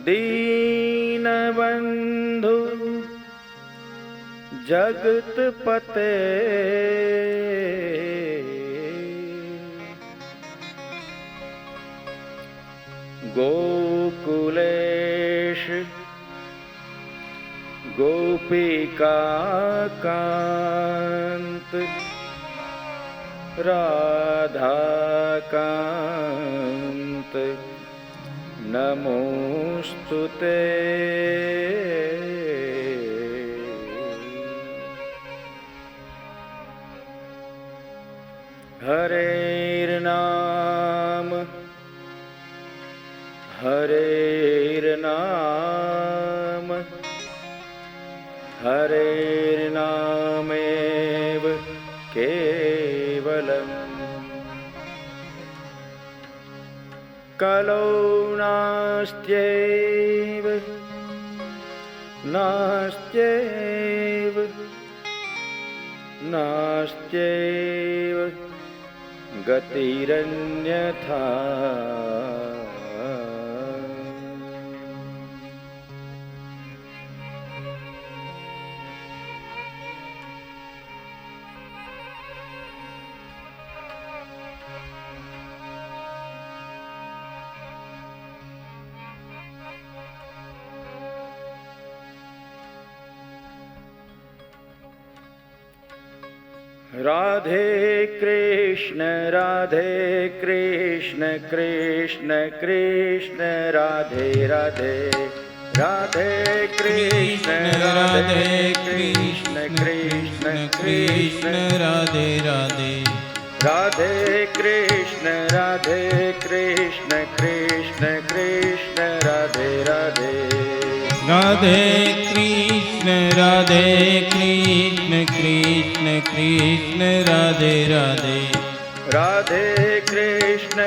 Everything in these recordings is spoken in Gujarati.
दीनबंधु जगतपते गोकुलेश गोपिकाकांत राधाकांत नमोस्तुते। हरेर्नाम हरेर्नाम हरेर्नामेव केवलम्। कलौ नास्त्यैव नास्त्यैव नास्त्यैव गतिरन्यथा। राधे कृष्ण कृष्ण कृष्ण राधे राधे। राधे कृष्ण कृष्ण कृष्ण कृष्ण राधे राधे। राधे कृष्ण कृष्ण कृष्ण राधे राधे। राधे कृष्ण कृष्ण कृष्ण राधे राधे। राधे कृष्ण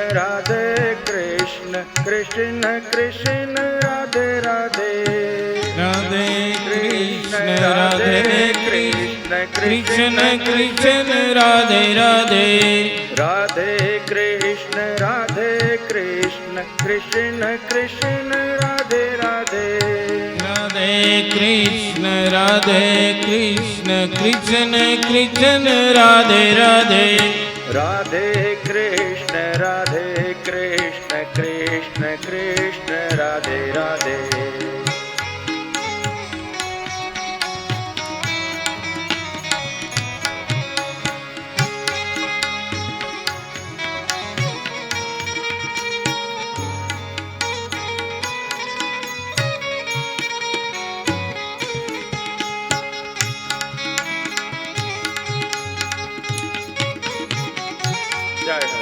कृष्ण कृष्ण राधे राधे। राधे कृष्ण कृष्ण कृष्ण राधे राधे। राधे कृष्ण कृष्ण कृष्ण राधे राधे। राधे कृष्ण कृष्ण कृष्ण राधे राधे। राधे कृष्ण कृष्ण कृष्ण राधे राधे। जय हो।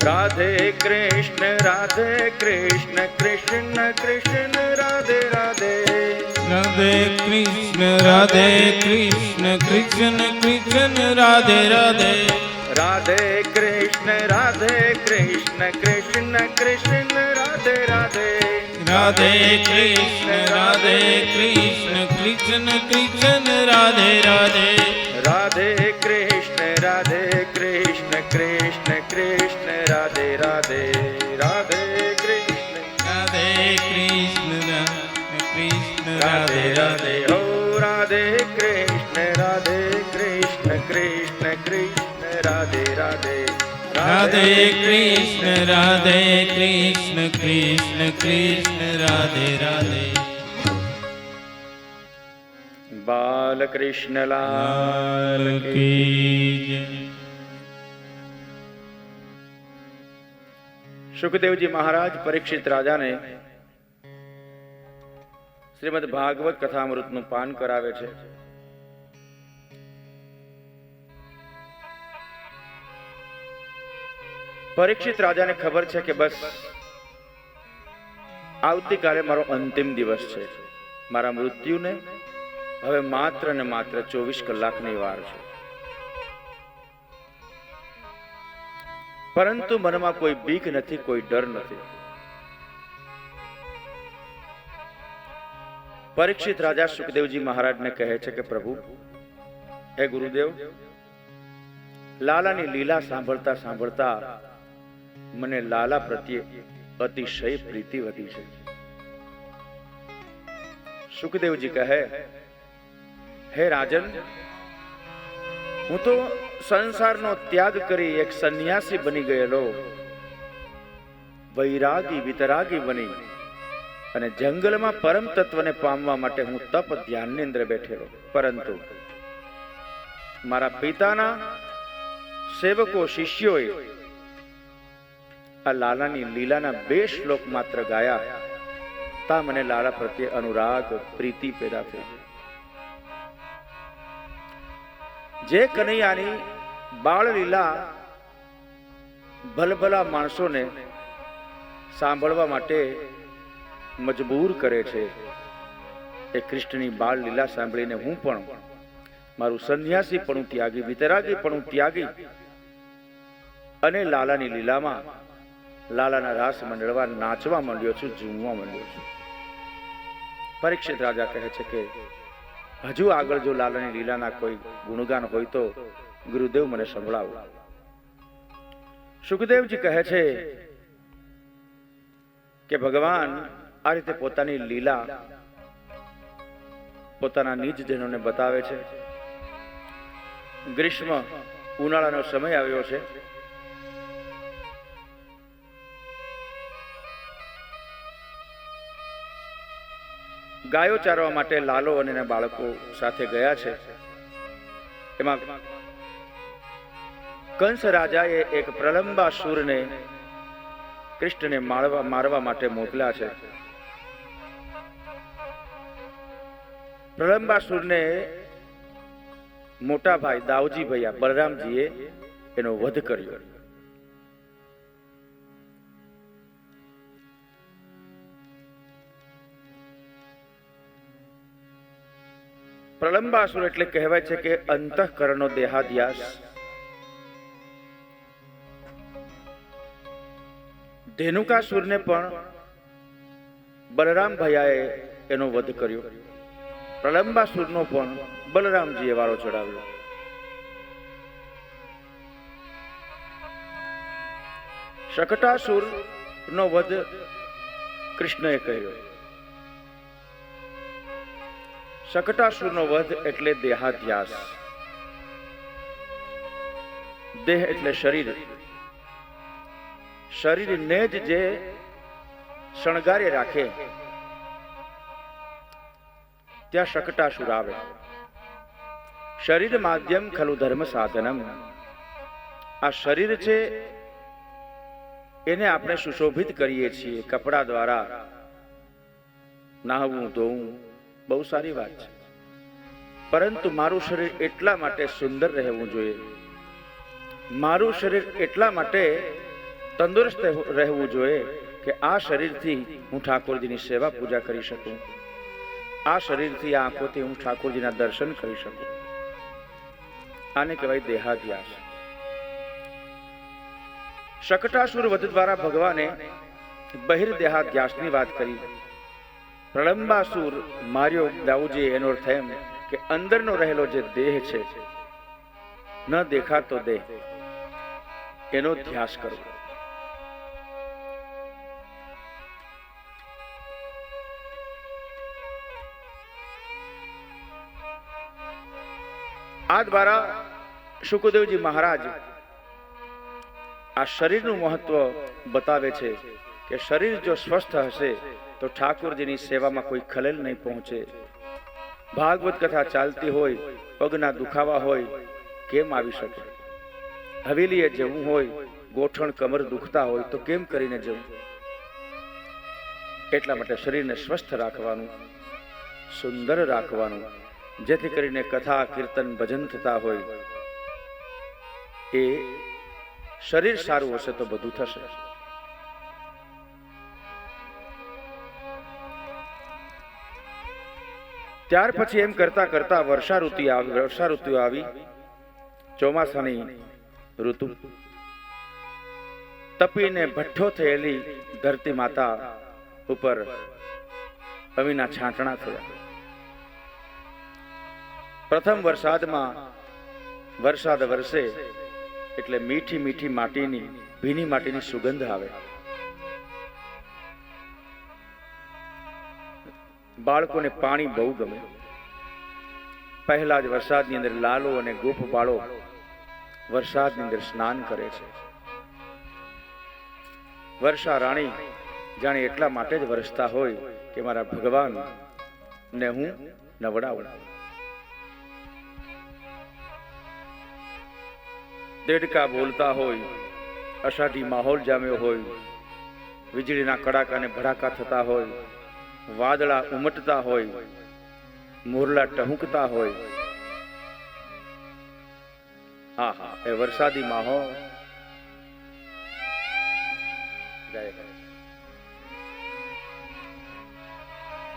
राधे कृष्ण कृष्ण कृष्ण राधे राधे। राधे कृष्ण कृष्ण कृष्ण राधे राधे। राधे कृष्ण कृष्ण कृष्ण राधे राधे। राधे कृष्ण कृष्ण कृष्ण राधे राधे। राधे कृष्ण कृष्ण कृष्ण राधे राधे। राधे कृष्ण कृष्ण राधे राधे। ओ राधे कृष्ण कृष्ण कृष्ण राधे राधे। राधे कृष्ण कृष्ण कृष्ण राधे राधे। बाल कृष्ण लाल की जय। सुखदेव जी महाराज परीक्षित राजा ने श्रीमद भागवत कथामृत નું પાન કરાવે છે। પરીક્ષિત રાજાને ખબર છે કે બસ આવતીકાલે મારો અંતિમ દિવસ છે। મારા મૃત્યુને હવે માત્ર ને માત્ર 24 કલાકની વાર છે। પરંતુ મનમાં કોઈ બીક નથી, કોઈ ડર નથી. પરીક્ષિત રાજા સુખદેવજી મહારાજને કહે છે કે પ્રભુ, હે ગુરુદેવ, લાલાની લીલા સાંભળતા સાંભળતા મને લાલા પ્રત્યે અતિશય પ્રીતિ વધી છે. સુખદેવજી કહે, હે રાજન, હું તો સંસારનો ત્યાગ કરી એક સંન્યાસી બની ગયેલો, વૈરાગી વિતરાગી બની અને જંગલમાં પરમ તત્વને પામવા માટે હું તપ ધ્યાનની અંદર બેઠેલો. પરંતુ મારા પિતાના સેવકો શિષ્યોએ આ લાલાની લીલાના 2 શ્લોક માત્ર ગાયા, તા મને લાલા પ્રત્યે અનુરાગ પ્રીતિ પેદા થઈ. જે કનૈયાની બાળ લીલા ભલભલા માણસોને સાંભળવા માટે મજબૂર કરે છે, એ કૃષ્ણની બાળ લીલા સાંભળીને હું પણ મારું સંન્યાસી પણ ત્યાગી, વિતરાગી પણ ત્યાગી અને લાલાની લીલામાં લાલાના રાસ મંડળમાં નાચવા માંડ્યો છું, ઝૂમવા માંડ્યો છું. પરીક્ષિત રાજા કહે છે કે હજુ આગળ જો લાલાની લીલાના કોઈ ગુણગાન હોય તો ગુરુદેવ મને સંભળાવો. સુખદેવજી કહે છે કે ભગવાન આ રીતે પોતાની લીલા પોતાના નિજજનોને બતાવે છે. ગ્રીષ્મ ઉનાળાનો સમય આવ્યો છે. ગાયો ચારવા માટે લાલો અને એના બાળકો સાથે ગયા છે. એમાં કંસ રાજાએ એક પ્રલંબાસુરને કૃષ્ણને મારવા માટે મોકલ્યા છે. પ્રલંબાસુરને મોટા ભાઈ દાઉજી ભૈયા બલરામજીએ એનો વધ કર્યો. પ્રલંબાસુર એટલે કહેવાય છે કે અંતઃકરણનો દેહાધ્યાસ. ધેનુકાસુરને પણ બલરામ ભૈયાએ એનો વધ કર્યો. પ્રલંબાસુરનો પણ બલરામજીએ વારો ચડાવ્યો. શકટાસુર નો વધ કૃષ્ણએ કર્યો. શકટાસુરનો વધ એટલે દેહાધ્યાસ. દેહ એટલે શરીર. શરીરને જ જે શણગારે રાખે ત્યાં શકટાસુર આવે. શરીર માધ્યમ ખલુ ધર્મ સાધનમ. આ શરીર છે એને આપણે સુશોભિત કરીએ છીએ કપડા દ્વારા. નાહવું ધોવું બહુ સારી વાત છે, પરંતુ મારું શરીર એટલા માટે સુંદર રહેવું જોઈએ, મારું શરીર એટલા માટે તંદુરસ્ત રહેવું જોઈએ કે આ શરીરથી હું ઠાકોરજીની સેવા પૂજા કરી શકું, આ શરીરથી આ આંખોથી હું ઠાકોરજીના દર્શન કરી શકું. આને કહેવાય દેહાધ્યાસ. શકટાસુર વધ દ્વારા ભગવાને બહિર્દેહાધ્યાસની વાત કરી. પ્રલંબાસુર માર્યો દાઉજી, એનો અર્થ એમ કે અંદરનો રહેલો જે દેહ છે, ન દેખાતો દેહ, એનો ધ્યાસ કરવો. આ દ્વારા શુકદેવજી મહારાજ આ શરીરનું મહત્વ બતાવે છે કે શરીર જો સ્વસ્થ હશે તો ઠાકોરજીની સેવામાં કોઈ ખલેલ નહીં પહોંચે. ભાગવત કથા ચાલતી હોય, પગના દુખાવા હોય, કેમ આવી શકે? હવેલીએ જવું હોય, ગોઠણ કમર દુખતા હોય તો કેમ કરીને જવું? એટલા માટે શરીરને સ્વસ્થ રાખવાનું, સુંદર રાખવાનું, જેથી કરીને કથા કીર્તન ભજન થતા હોય. એ શરીર સારું હશે તો બધું થશે. ત્યાર પછી એમ કરતા કરતા વર્ષા ઋતુ આવી, ચોમાસાની ઋતુ. તપીને ભઠ્ઠો થયેલી ધરતી માતા ઉપર અમીના છાંટણા થયા. પ્રથમ વરસાદમાં વરસાદ વરસે એટલે મીઠી મીઠી માટીની, ભીની માટીની સુગંધ આવે. બાળકોને પાણી બહુ ગમે. પહેલા જ વરસાદની અંદર લાલો અને ગોપ બાળો વરસાદની અંદર સ્નાન કરે છે. વર્ષા રાણી જાણે એટલા માટે જ વરસતા હોય કે મારા ભગવાન ને હું નવડાવું. દેડકા બોલતા હોય, અષાઢી માહોલ જામ્યો હોય, વીજળીના કડાકા ને ભડાકા થતા હોય, વાદળા ઉમટતા હોય, મોરલા ટહુકતા હોય, હા હા, એ વરસાદી માહોલ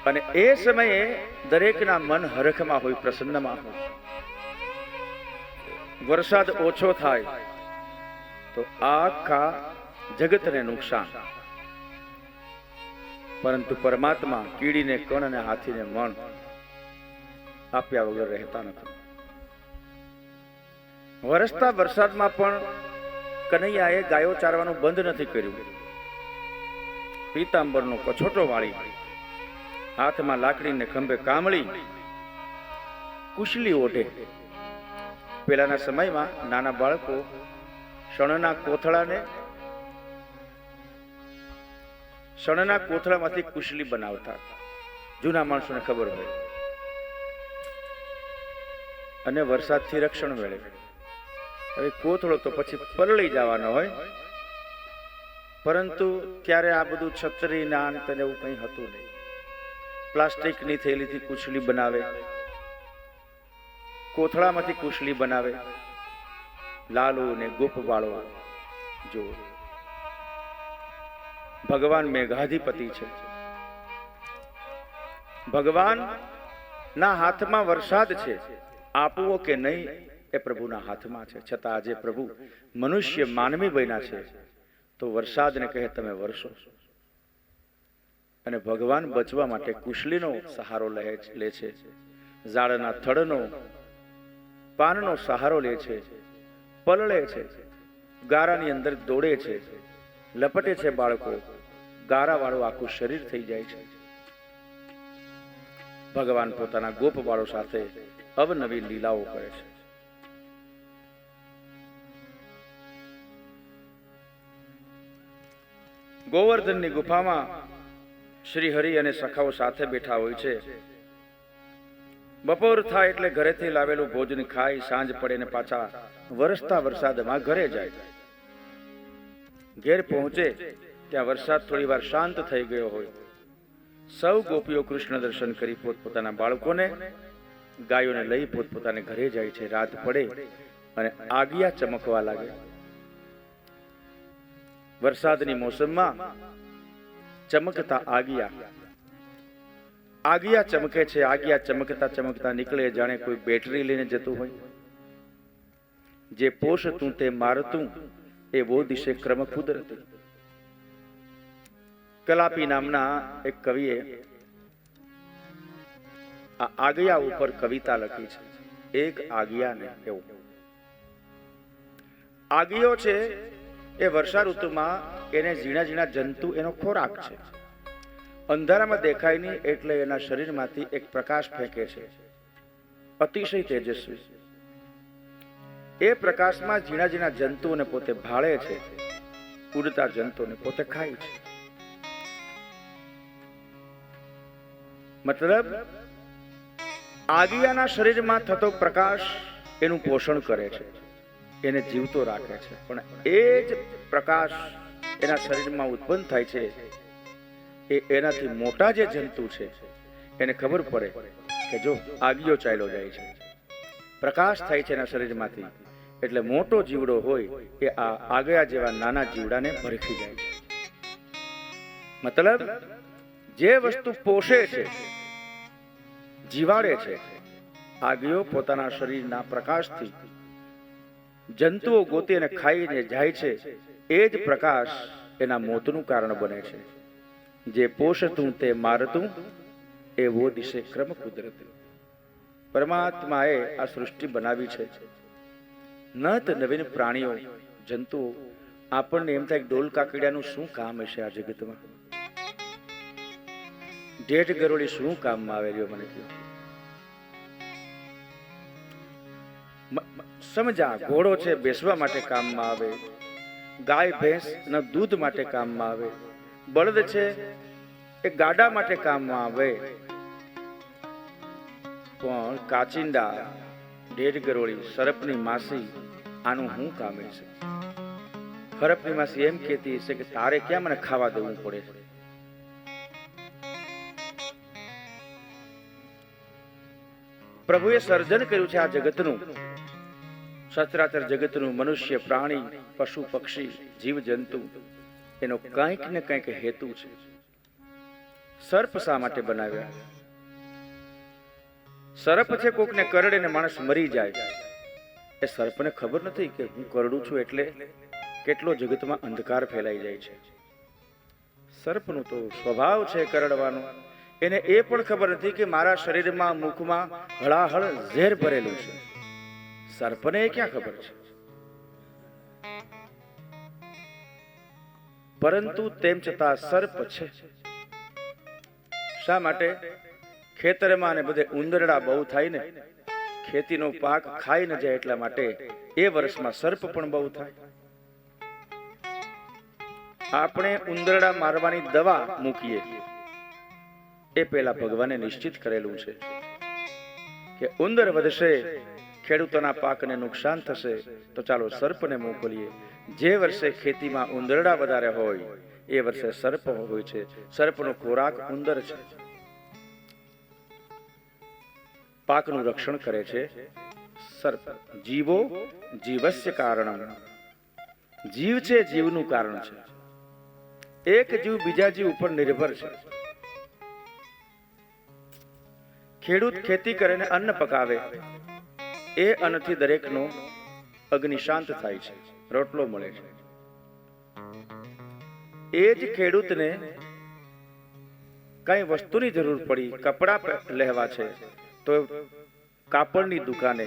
અને એ સમયે દરેકના મન હરખમાં હોય, પ્રસન્નમાં હોય. વરસાદ ઓછો થાય તો આખા જગતને નુકસાન, પરંતુ પરમાત્મા કીડીને કણ અને હાથીને મણ આપ્યા વગર રહેતા નથી. વરસતા વરસાદમાં પણ કનૈયાએ ગાયો ચારવાનું બંધ નથી કર્યું. પીતાંબરનો કછોટો વાળી, હાથમાં લાકડીને ખંભે કામળી, કુશલી ઓઢે. પેલાના સમયમાં નાના બાળકો શણના કોથળામાંથી કુશલી બનાવતા. જૂના માણસોને ખબર હોય. અને વરસાદથી રક્ષણ મેળવે. હવે કોથળો તો પછી પલળી જવાનો હોય, પરંતુ ત્યારે આ બધું છત્રી ના અંત એવું કંઈ હતું નહીં. પ્લાસ્ટિકની થેલીથી કુશલી બનાવે, કોથળામાંથી કુશલી બનાવે. લાલુ ને ગોપ બાળો જો ભગવાન મેઘાધિપતિ છે. ભગવાન ના હાથમાં વરસાદ છે. આપવો કે નહીં એ પ્રભુના હાથમાં છે. છતાં આજે પ્રભુ મનુષ્ય માનવી બન્યા છે તો વરસાદને કહે તમે વરસો. અને ભગવાન બચવા માટે કુશલીનો સહારો લે છે. ઝાડના થડનો, પાનનો સહારો લે છે. પલળે છે, ગારાની અંદર દોડે છે, લપટે છે. બાળકો ગારા વાળું આખું શરીર થઈ જાય છે. ભગવાન પોતાના ગોપ બાળો સાથે અવનવી લીલાઓ કરે છે. ગોવર્ધનની ગુફામાં શ્રી હરિ અને સખાઓ સાથે બેઠા હોય છે. બપોર થાય એટલે ઘરેથી લાવેલું ભોજન ખાઈ સાંજ પડે ને પાછા વરસતા વરસાદમાં ઘરે જાય. ઘેર પહોંચે ત્યાં વરસાદ થોડી વાર શાંત થઈ ગયો હોય. સૌ ગોપીઓ કૃષ્ણ દર્શન કરી પોતપોતાના બાળકોને, ગાયોને લઈ પોતપોતાને ઘરે જાય છે. રાત પડે અને આગિયા ચમકવા લાગે. વરસાદની મોસમમાં ચમકતા આગિયા ચમકે છે. આગિયા ચમકતા ચમકતા નીકળે જાણે કોઈ બેટરી લઈને જતું હોય. જે પોષતું તે મારતું એવો દિશે ક્રમ કુદરતી. કલાપી નામના એક કવિએ આ આગિયા ઉપર કવિતા લખી છે. એક આગિયાને એવું. આગિયો છે એ વર્ષા ઋતુમાં એને ઝીણા ઝીણા જંતુ એનો ખોરાક છે. અંધારામાં દેખાય નહીં એટલે એના શરીરમાંથી એક પ્રકાશ ફેંકે છે, અતિશય તેજસ્વી. એ પ્રકાશમાં ઝીણા ઝીણા જંતુઓને પોતે ભાળે છે, ઉડતા જંતુઓને પોતે ખાય છે. મતલબ આગિયાના શરીરમાં થતો પ્રકાશ એનું પોષણ કરે છે, એને જીવતો રાખે છે. પણ એ જ પ્રકાશ એના શરીરમાં ઉત્પન્ન થાય છે એ એનાથી મોટા જે જંતુ છે એને ખબર પડે કે જો આગિયો ચાલ્યો જાય છે, પ્રકાશ થાય છે એના શરીરમાંથી, એટલે મોટો જીવડો હોય એ આ આગિયા જેવા નાના જીવડાને ભરખી જાય છે. મતલબ જે વસ્તુ પોષે છે, જીવાડે છે, આગિયો પોતાના શરીરના પ્રકાશથી જંતુઓ ગોતી અને ખાઈને જાય છે, એ જ પ્રકાશ એના મોતનું કારણ બને છે. જે પોષતું તે મારતું, એવો દિશે ક્રમ કુદરત. પરમાત્માએ આ સૃષ્ટિ બનાવી છે. નત નવીન પ્રાણીઓ, જંતુઓ, આપણને એમ થાય ડોલ કાકડિયાનું શું કામ હશે આ જગતમાં? ઢેઢ ગરોળી શું કામમાં આવે રહ્યો મને કહ્યું? સમજા, ઘોડો છે બેસવા માટે કામમાં આવે, ગાય ભેંસ ના દૂધ માટે કામમાં આવે, બળદ છે એ ગાડા માટે કામમાં આવે, પણ કાચિંડા, ઢેઢ ગરોળી, સરપની માસી આનું શું કામ છે? સરપની માસી એમ કહેતી હશે કે તારે ક્યાં મને ખાવા દેવું પડે છે? પ્રભુએ સર્જન કર્યું છે આ જગતનું, સચરાચર જગતનું, મનુષ્ય, પ્રાણી, પશુ, પક્ષી, જીવ જંતુ, એનો કંઈક ને કંઈક હેતુ છે. સર્પ શા માટે બનાવ્યા? સર્પ છે કોકને કરડે ને માણસ મરી જાય, એ સર્પને ખબર નથી કે હું કરડું છું એટલે કેટલો જગતમાં અંધકાર ફેલાઈ જાય છે. સર્પનું તો સ્વભાવ છે કરડવાનો. એને એ પણ ખબર નથી કે મારા શરીરમાં, મુખમાં હળાહળ ઝેર ભરેલું છે. સર્પને એ ક્યાં ખબર છે? પરંતુ તેમ છતાં સર્પ છે. શા માટે? ખેતરમાં ને બધે ઉંદરડા બહુ થાય ને, ખેતીનો પાક ખાઈ ન જાય એટલા માટે એ વર્ષમાં સર્પ પણ બહુ થાય. આપણે ઉંદરડા મારવાની દવા મૂકીએ એ પહેલા ભગવાને નિશ્ચિત કરેલું છે કે ઉંદર વધશે, ખેડૂતોના પાકને નુકસાન થશે, તો ચાલો સર્પને મોકલીએ. જે વર્ષે ખેતીમાં ઉંદરડા વધારે હોય એ વર્ષે સર્પ હોય છે. સર્પનો ખોરાક ઉંદર છે. પાકનું રક્ષણ કરે છે સર્પ. જીવો જીવસ્ય કારણમ. જીવ છે જીવનું કારણ છે. એક જીવ બીજા જીવ ઉપર નિર્ભર છે. ખેડૂત ખેતી કરે ને અન્ન પકાવે, એ અન્નથી દરેકનો અગ્નિ શાંત થાય છે, રોટલો મળે છે. એ જ ખેડૂતને કઈ વસ્તુની જરૂર પડી, કપડા લેવા છે, તો કાપડની દુકાને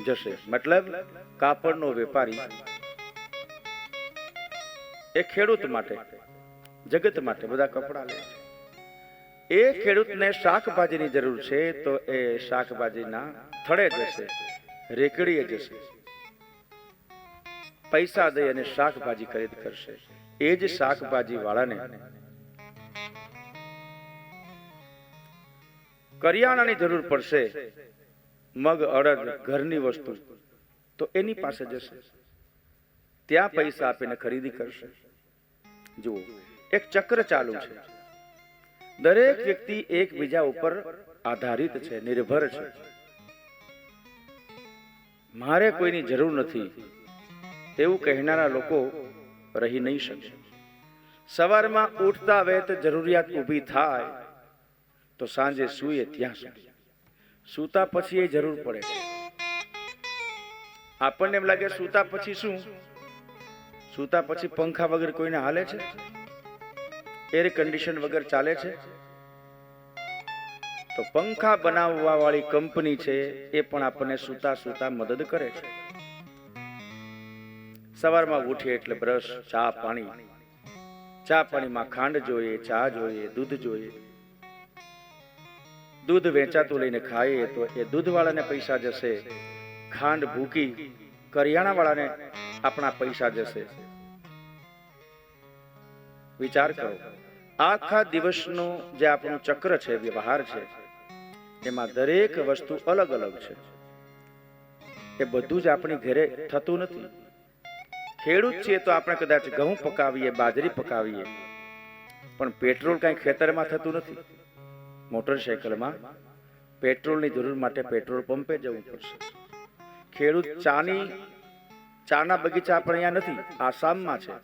જશે. મતલબ કાપડનો વેપારી એ ખેડૂત માટે, જગત માટે બધા કપડા લે છે. એ ખેડૂતને શાકભાજીની જરૂર છે તો એ શાકભાજીના થળે જશે, રેકડીએ જશે, પૈસા દઈ અને શાકભાજી ખરીદ કરશે. એ જ શાકભાજી વાળાને કરિયાણાની જરૂર પડશે, મગ, અડદ, ઘરની વસ્તુ, તો એની પાસે જશે, ત્યાં પૈસા આપીને ખરીદી કરશે. જુઓ, એક ચક્ર ચાલુ છે. દરેક વ્યક્તિ એકબીજા ઉપર આધારિત છે, નિર્ભર છે. મારે કોઈની જરૂર નથી એવું કહેનારા લોકો રહી નહીં શકે. સવારમાં ઉઠતા વેત જરૂરિયાત ઊભી થાય તો સાંજે સૂઈએ ત્યાં સુધી, સૂતા પછી એ જરૂર પડે છે. આપણને એમ લાગે સૂતા પછી શું? સૂતા પછી પંખા વગર કોઈને હાલે છે? એર કન્ડિશન વગર ચાલે છે? તો પંખા બનાવવા વાળી કંપની છે એ પણ આપણને સૂતા સૂતા મદદ કરે છે. સવારમાં ઉઠીએ એટલે બ્રશ, ચા પાણી. ચા પાણીમાં ખાંડ જોઈએ, ચા જોઈએ, દૂધ જોઈએ. દૂધ વેચાતું લઈને ખાઈએ તો એ દૂધ વાળાને પૈસા જશે, ખાંડ ભૂકી કરિયાણા વાળાને આપણા પૈસા જશે. વિચાર કરો, આખા દિવસનો જે આપણું ચક્ર છે, વ્યવહાર છે, એમાં દરેક વસ્તુ અલગ અલગ છે. એ બધું જ આપણી ઘરે થતું નથી. ખેડૂત છીએ તો આપણે કદાચ ઘઉં પકાવીએ, બાજરી પકાવીએ, પણ પેટ્રોલ કઈ ખેતરમાં થતું નથી. મોટરસાયકલમાં પેટ્રોલની જરૂર માટે પેટ્રોલ પંપે જવું પડશે. ખેડૂત ચાના બગીચા પણ અહીંયા નથી, આસામમાં છે,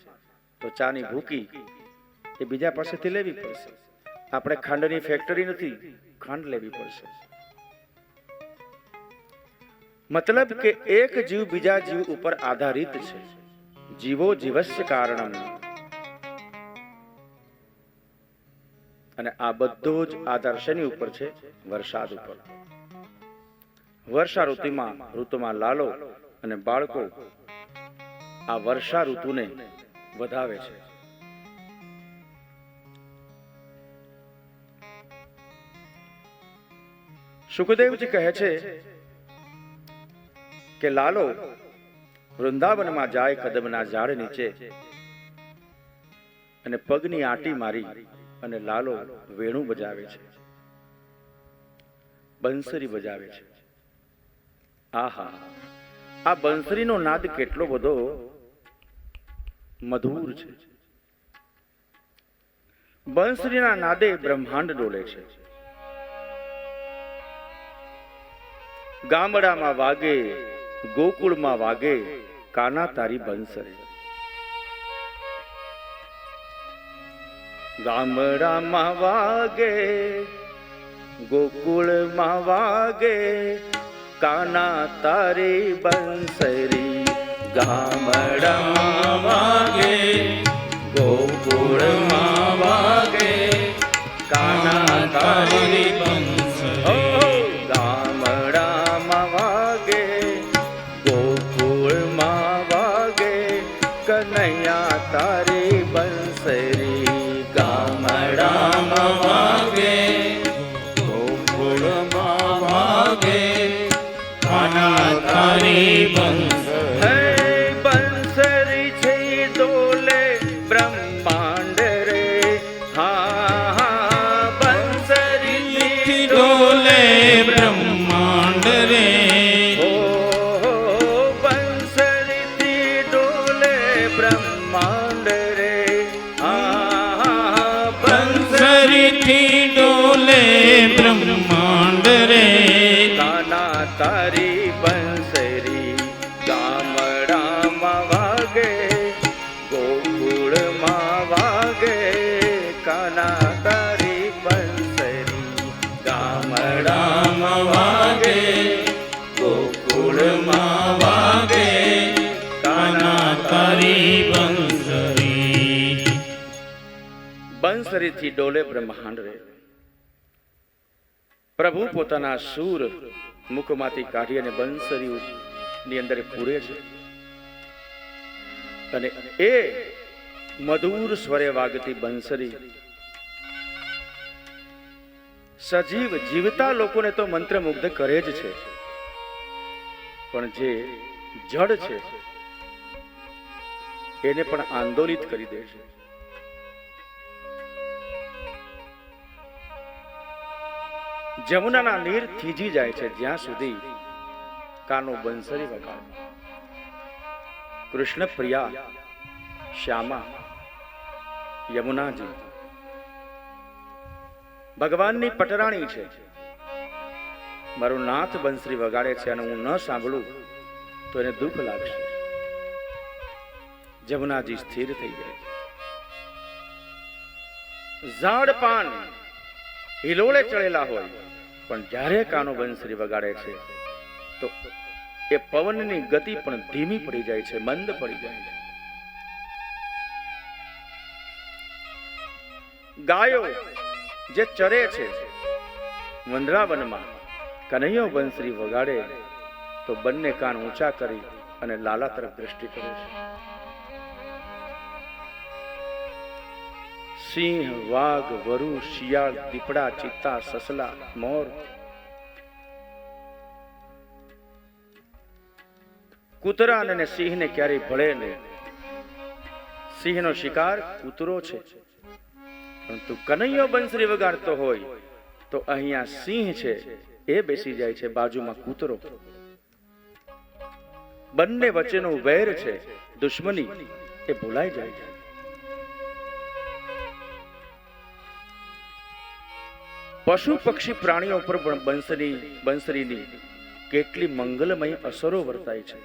તો ચાની ભૂકી એ બીજા પાસેથી લેવી પડશે. આપણે ખાંડની ફેક્ટરી નથી, ખાંડ લેવી પડશે. મતલબ કે એક જીવ બીજા જીવ ઉપર આધારિત છે. જીવો જીવસ્ય કારણમ. અને આ બધો જ આધાર શેની ઉપર છે? વરસાદ ઉપર. વર્ષા ઋતુમાં લાલો અને બાળકો આ વર્ષા ઋતુને વધાવે છે. સુખદેવજી કહે છે કે લાલો વૃંદાવનમાં જાય કદમના ઝાડ નીચે અને પગની આંટી મારી અને લાલો વેણુ બજાવે છે, બંસરી બજાવે છે. આહા, આ બંસરીનો નાદ કેટલો બધો મધુર છે. બંસરીના નાદે બ્રહ્માંડ ડોલે છે. ગામડામાં વાગે, ગોકુળમાં વાગે, કાના તારી બંસરી. ગામડામાં વાગે, ગોકુળમાં વાગે, કાના તારી બંસરી. ગામડામાં વાગે, ગોકુળમાં વાગે, કાના તારી બંસરી. ગામડામાં વાગે, ગોકુળમાં વાગે, કનૈયા તારી બંસરી. ગામડામાં વાગે, ગોકુળમાં વાગે, કાના તારી બંસરી. હે બંસરી છે ડોલે બ્રહ્માંડ રે. હા હા, બંસરી ડોલે બ્રહ્માંડ રે. ઓ બંસરી ડોલે બ્રહ્માંડ રે. હા, બંસરીથી ડોલે બ્રહ્માંડ રે. કાના તારી બંસરી. ગામડામાં વાગે, ગોકુળમાં વાગે, કાના તારી બંસરી. ગામડામાં વાગે, ગોકુળમાં વાગે, કાના તારી બંસરી. બંસરીથી ડોલે બ્રહ્માંડ રે. પ્રભુ પોતાના સૂર મુખમાંથી કાઢી અને બંસરી ની અંદર પૂરે છે અને એ મધુર સ્વરે વાગતી બંસરી સજીવ જીવતા લોકોને તો મંત્રમુગ્ધ કરે જ છે, પણ જે જડ છે એને પણ આંદોલિત કરી દે છે. જમુનાના નીર થીજી જાય છે જ્યાં સુધી કાનો બંસરી વગાડે. કૃષ્ણ પ્રિયા શ્યામા યમુનાજી ભગવાનની પટરાણી છે. મારું નાથ બંસરી વગાડે છે અને હું ન સાંભળું તો એને દુઃખ લાગશે. જમુનાજી સ્થિર થઈ જાય. ઝાડ પાન હિલોળે ચડેલા હોય પણ જ્યારે કાનો બંસરી વગાડે છે તો એ પવનની ગતિ પણ ધીમી પડી જાય છે, મંદ પડી જાય છે. ગાયો જે ચરે છે વંદરાવનમાં, કનૈયો બંસરી વગાડે તો બંને કાન ઊંચા કરી અને લાલા તરફ દ્રષ્ટિ કરે છે. સિંહ, વાઘ, વરુ, શિયાળ, દીપડા, ચિત્તા, સસલા, મોર, કૂતરા અને સિંહને ક્યારેય ભળે નહીં. સિંહનો શિકાર કૂતરો છે, પરંતુ કનૈયો બંસરી વગાડતો હોય તો અહીંયા સિંહ છે એ બેસી જાય છે, બાજુમાં કૂતરો. બંને વચ્ચેનો વૈર છે, દુશ્મની, એ ભૂલાઈ જાય છે. પશુ પક્ષી પ્રાણીઓ પર પણ બંસરીની કેટલી મંગલમય અસરો વર્તાય છે.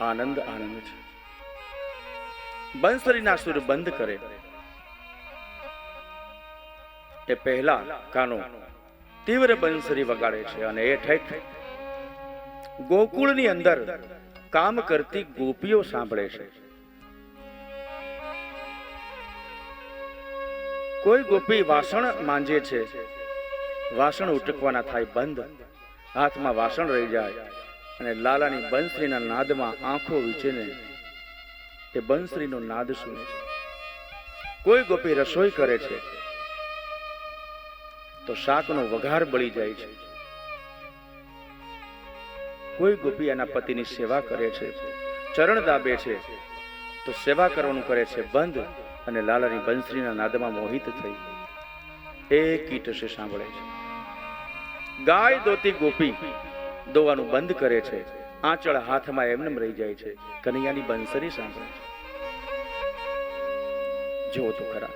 આનંદ આનંદ છે. બંસરીના સુર બંધ કરે એ પહેલા કાનો તીવ્ર બંસરી વગાડે છે અને એ ઠેઠ ગોકુળની અંદર કામ કરતી ગોપીઓ સાંભળે છે. કોઈ ગોપી વાસણ માંજે છે, વાસણ ઉટકવાના થાય બંધ, હાથમાં વાસણ રહી જાય અને લાલાની બંસરીના નાદમાં આંખો વીંચીને એ બંસરીનો નાદ સુને છે. કોઈ ગોપી રસોઈ કરે છે તો શાકનો વઘાર બળી જાય છે. કોઈ ગોપી એના પતિની સેવા કરે છે, ચરણ દાબે છે તો સેવા કરવાનું કરે છે બંધ અને લાલાની બંસરીના નાદમાં મોહિત થઈ એક કીટસે સાંભળે છે. ગાય દોતી ગોપી દોવાનું બંધ કરે છે, આંચળ હાથમાં એમને રહી જાય છે, કનૈયાની બંસરી સાંભળે છે. જુઓ તો ખરા,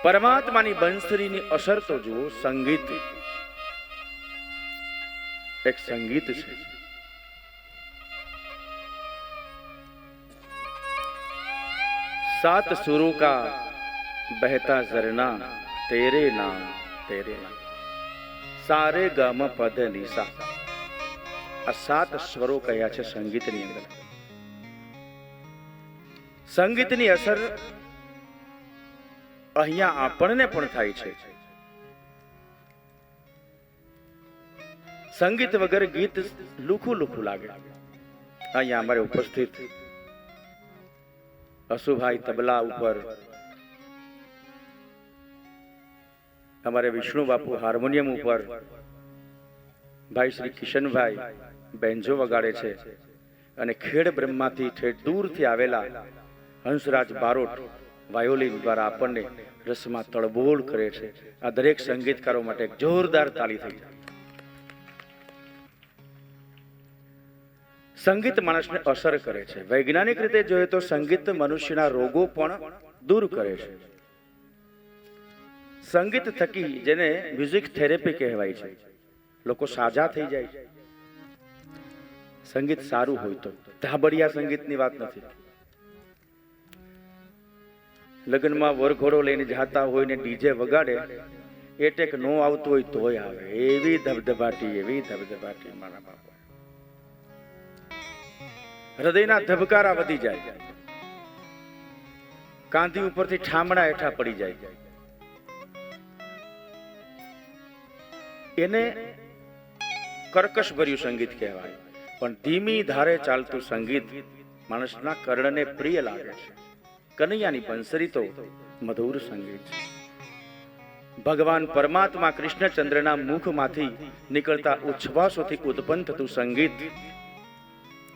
પરમાત્માની બંસરીની અસર તો જુઓ. સંગીત એક સંગીત છે. सात सुरों का बहता झरना तेरे नाम सारे गम पद निशा. આ 7 સ્વરો કયા છે સંગીતની અંદર. સંગીતની અસર અહીંયા આપણને પણ થાય છે. સંગીત વગર ગીત લુખું લુખું લાગે. અહીંયા અમારે ઉપસ્થિત અશુભાઈ તબલા ઉપર, અમારે વિષ્ણુ બાપુ હાર્મોનિયમ ઉપર, ભાઈ શ્રી કિશનભાઈ બેન્જો વગાડે છે અને ખેડ બ્રહ્માથી ઠેઠ દૂરથી આવેલા હંસરાજ બારોટ વાયોલિન દ્વારા આપણને રસમાં તળબોળ કરે છે. આ દરેક સંગીતકારો માટે એક જોરદાર તાળી થઈ જાય. સંગીત માણસને અસર કરે છે. વૈજ્ઞાનિક રીતે જોઈએ તો સંગીત મનુષ્યના રોગો પણ દૂર કરે છે. સંગીત થકી, જેને મ્યુઝિક થેરેપી કહેવાય છે, લોકો સાજા થઈ જાય છે. સંગીત સારું હોય તો. ધાબડિયા સંગીતની વાત નથી. લગ્નમાં વરઘોડો લઈને જાતા હોય ને ડીજે વગાડે, એટેક નો આવતું હોય તોય આવે. એવી ધબધબાટી મારા બાપા, હૃદયના ધબકારા વધી જાય, કાંધી ઉપરથી ઠામડા હેઠા પડી જાય. એને કર્કશ ભર્યું સંગીત કહેવાય. પણ ધીમી ધારે ચાલતું સંગીત માણસના કર્ણને પ્રિય લાગે છે. કનૈયાની બંસરી તો મધુર સંગીત છે. ભગવાન પરમાત્મા કૃષ્ણચંદ્રના મુખમાંથી નીકળતા ઉચ્છ્વાસોથી ઉત્પન્ન થતું સંગીત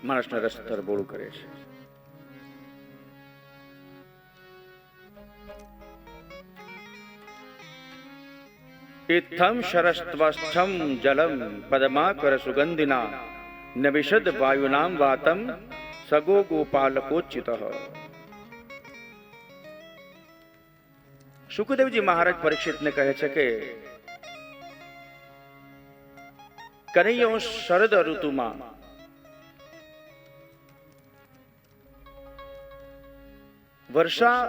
માણસને રસ તરબોળ કરે છે. ઇત્થમ શરસ્ત્વસ્થમ જલમ પદમાકર સુગંધિના નવિશદ વાયુનામ વાતમ સગો ગોપાલકોચ્યુતઃ. શુકદેવજી મહારાજ પરીક્ષિતને કહે છે કે કનૈયો શરદ ઋતુમાં વર્ષા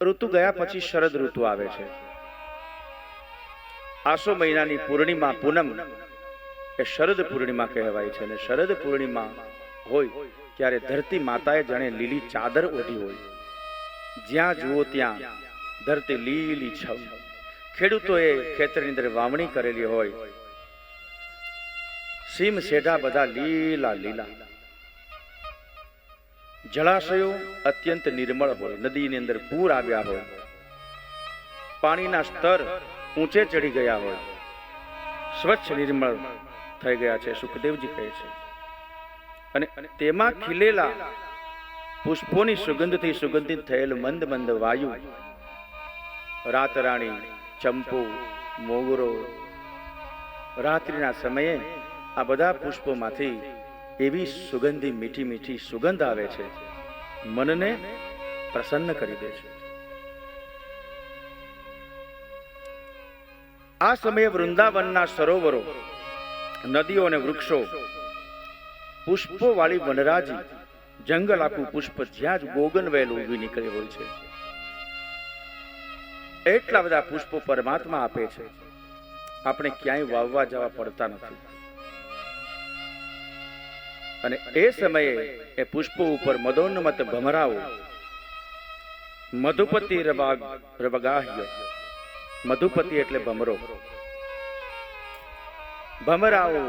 ઋતુ ગયા પછી શરદ ઋતુ આવે છે. આસો મહિનાની પૂર્ણિમા પૂનમ એ શરદ પૂર્ણિમા કહેવાય છે. અને શરદ પૂર્ણિમા હોય ત્યારે ધરતી માતાએ જાણે લીલી ચાદર ઓઢી હોય. જ્યાં જુઓ ત્યાં ધરતી લીલી છમ. ખેડૂતોએ ખેતરની અંદર વાવણી કરેલી હોય, સીમ શેઢા બધા લીલા લીલા. જળાશયો અત્યંત નિર્મળ હોય, નદીની અંદર પૂર આવ્યા હોય, પાણીના સ્તર ઊંચે ચડી ગયા હોય, સ્વચ્છ નિર્મળ થઈ ગયા છે, સુખદેવજી કહે છે. અને તેમાં ખીલેલા પુષ્પોની સુગંધથી સુગંધિત થયેલ મંદ મંદ વાયુ, રાતરાણી, ચંપો, મોગરો, રાત્રિના સમયે આ બધા પુષ્પોમાંથી એવી સુગંધી મીઠી મીઠી સુગંધ આવે છે, મનને પ્રસન્ન કરી દે છે. આ સમયે વૃંદાવનના સરોવરો, નદીઓ અને વૃક્ષો, પુષ્પો વાળી વનરાજી, જંગલ આખું પુષ્પ જ્યાં જ બોગનવેલ ઉગી નીકળે હોય છે. એટલા બધા પુષ્પો પરમાત્મા આપે છે. આપણે ક્યાંય વાવવા જવા પડતા નથી. અને એ સમયે એ પુષ્પો ઉપર મદોન્મત ભમરાઓ, મધુપતિ રવગાહ્ય, મધુપતિ એટલે ભમરો, ભમરાઓ,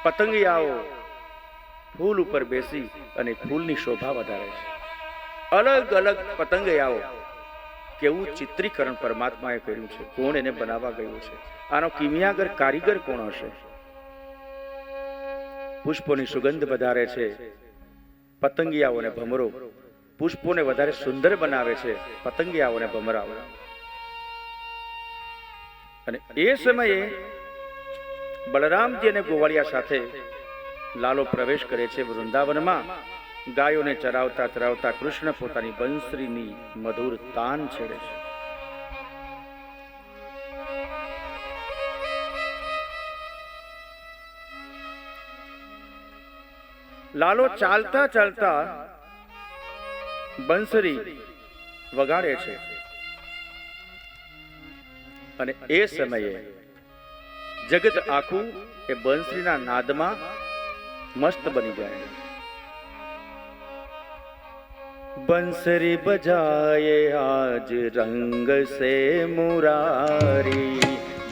પતંગિયાઓ ફૂલ ઉપર બેસી અને ફૂલની શોભા વધારે છે. અલગ અલગ પતંગિયાઓ, કેવું ચિત્રીકરણ પરમાત્માએ કર્યું છે. કોણ એને બનાવવા ગયું છે? આનો કિમિયાગર કારીગર કોણ હશે? પુષ્પોની સુગંધ વધારે છે. પતંગિયાઓ અને ભમરો પુષ્પોને વધારે સુંદર બનાવે છે. પતંગિયાઓ અને ભમરાઓ. અને એ સમયે બલરામજી અને ગોવાળિયા સાથે લાલો પ્રવેશ કરે છે વૃંદાવનમાં. ગાયોને ચરાવતા ચરાવતા કૃષ્ણ પોતાની બંસરીની મધુર તાન છેડે છે. લાલો ચાલતા ચાલતા બંસરી વગાડે છે. અને એ સમયે જગત આખું એ બંસરીના નાદમાં મસ્ત બની જાય. બંસરી બજાયે આજ રંગ સે મુરારી,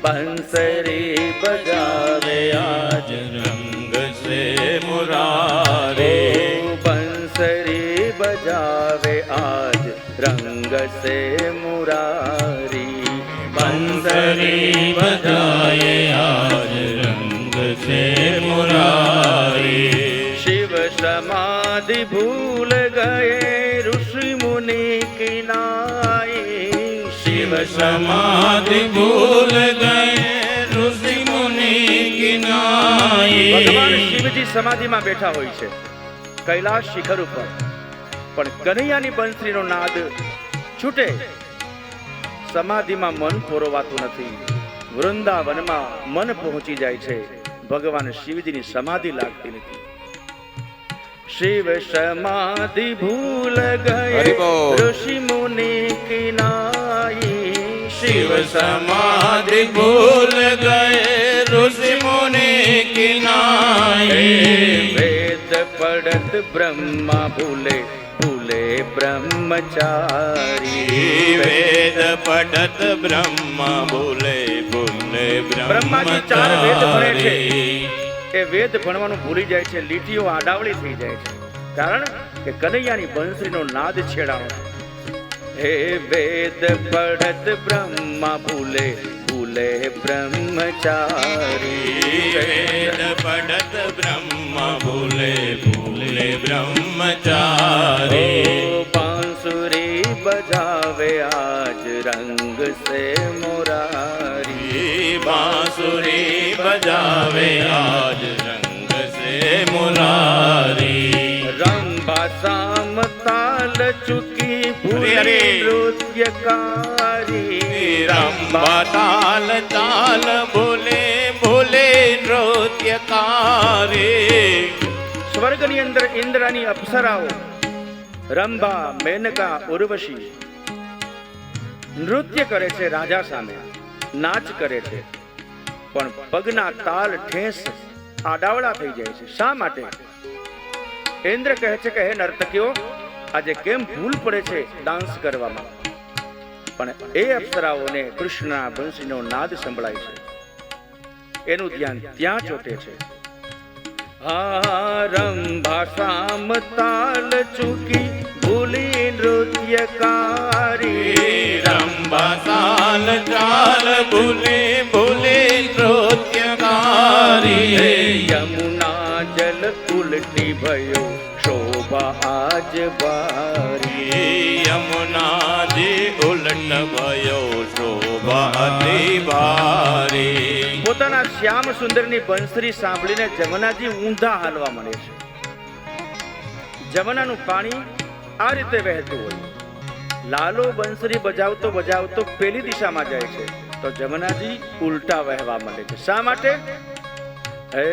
બંસરી બજાવે આજ રંગ સે મુરારી, બંસરી બજાવે આજ રંગ સે મુરારી, બંસરી બજાયે આજ રંગ સે મુરારી. शिव समाधि भूल गए ऋषि मुनि की नाई, शिव समाधि भूल गए ऋषि मुनि की नाई. ભગવાન શિવજી સમાધિમાં બેઠા હોય છે કૈલાશ શિખર ઉપર, પણ કનૈયાની બંસરીનો નાદ છૂટે, સમાધિમાં મન પોરવાતું નથી. વૃંદાવનમાં મન પહોંચી જાય છે, ભગવાન શિવજીની સમાધિ લાગતી નથી. शिव समाधि भूल गए ऋषि मुनि की नाई, शिव समाधि भूल गए ऋषि मुनि की नाई. वेद पढ़त ब्रह्मा भूले भूले ब्रह्मचारी, वेद पढ़त ब्रह्मा भूले भूले બ્રહ્માજી 4 વેદ ભણે છે. ब्रह्मचारी. એ વેદ ભણવાનું ભૂલી જાય છે, લીટીઓ આડાવળી થઈ જાય છે, કારણ કે કનૈયાની બંસરીનો નાદ છેડાણો છે. હે વેદ પઢત બ્રહ્મા ભૂલે ભૂલે બ્રહ્મચારી, વેદ પढ़त ब्रह्मा भूले भूले ब्रह्मचारी. बांसुरी बजावे आज रंग से मुरारी, बांसुरी बजावे आज रंग से मुरारी. रंभा साम ताल चुकी भूली अरे, अरे। नृत्यकारी, रंभा ताल ताल भूले भूले नृत्यकारी. સ્વર્ગની અંદર ઇન્દ્રની અપ્સરાઓ રંભા, મેનકા, ઉર્વશી નૃત્ય કરે છે રાજા સામે, નાચ કરે છે, પણ પગના તાલ ઠેસ આડાવડા થઈ જાય છે. શા માટે? ઇન્દ્ર કહે છે કે હે નર્તકીઓ, આજે કેમ ભૂલ પડે છે ડાન્સ કરવામાં? પણ એ અપ્સરાઓને કૃષ્ણના બંસીનો નાદ સંભળાય છે, એનું ધ્યાન ત્યાં ચોટે છે. હા રંભા સામ તાલ ચૂકી ભૂલી નૃત્યકારી, रंभा ताल ताल भूले भूले नृत्यकारी. યમુના જલ ઉલટી ભયો શોભા આજ બારી, यमुना जी उलट भयो शोभाती भारी. પોતાના શ્યામ સુંદરની બંસરી સાંભળીને જમનાજી ઊંધા હાલવા મળે છે. જમનાનું પાણી આ રીતે વહેતું હોય. લાલો બંસરી બજાવતો બજાવતો પેલી દિશામાં જાય છે, તો જમનાજી ઉલટા વહેવા મળે છે. શા માટે? હે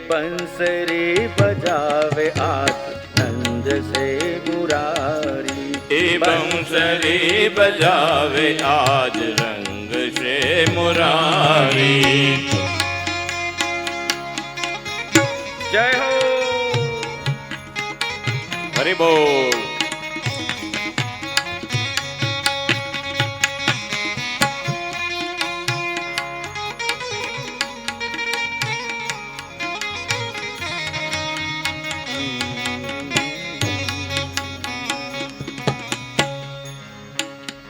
બંસરી બજાવે આજ નંદ સે મુરારી, ए बंसरी बजावे आज रंग છે મુરારી. જય હો. હરિ બોલ.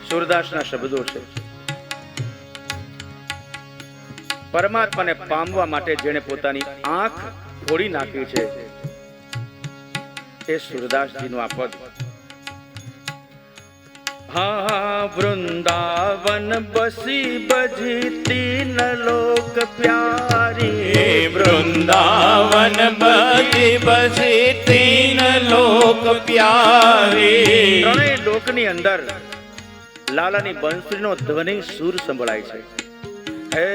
સુરદાસના શબ્દો છે. પરમાત્માને પામવા માટે જેણે પોતાની આંખ ફોડી નાખી છે એ સુરદાસજીનું આ પદ. હા વૃંદાવન બસી બજી તીન લોક પ્યારી. વૃંદાવન બસી બસી તીન લોક પ્યારી. ત્રણેય લોકની અંદર લાલાની બંસરીનો ધ્વનિ સુર સંભળાય છે. હે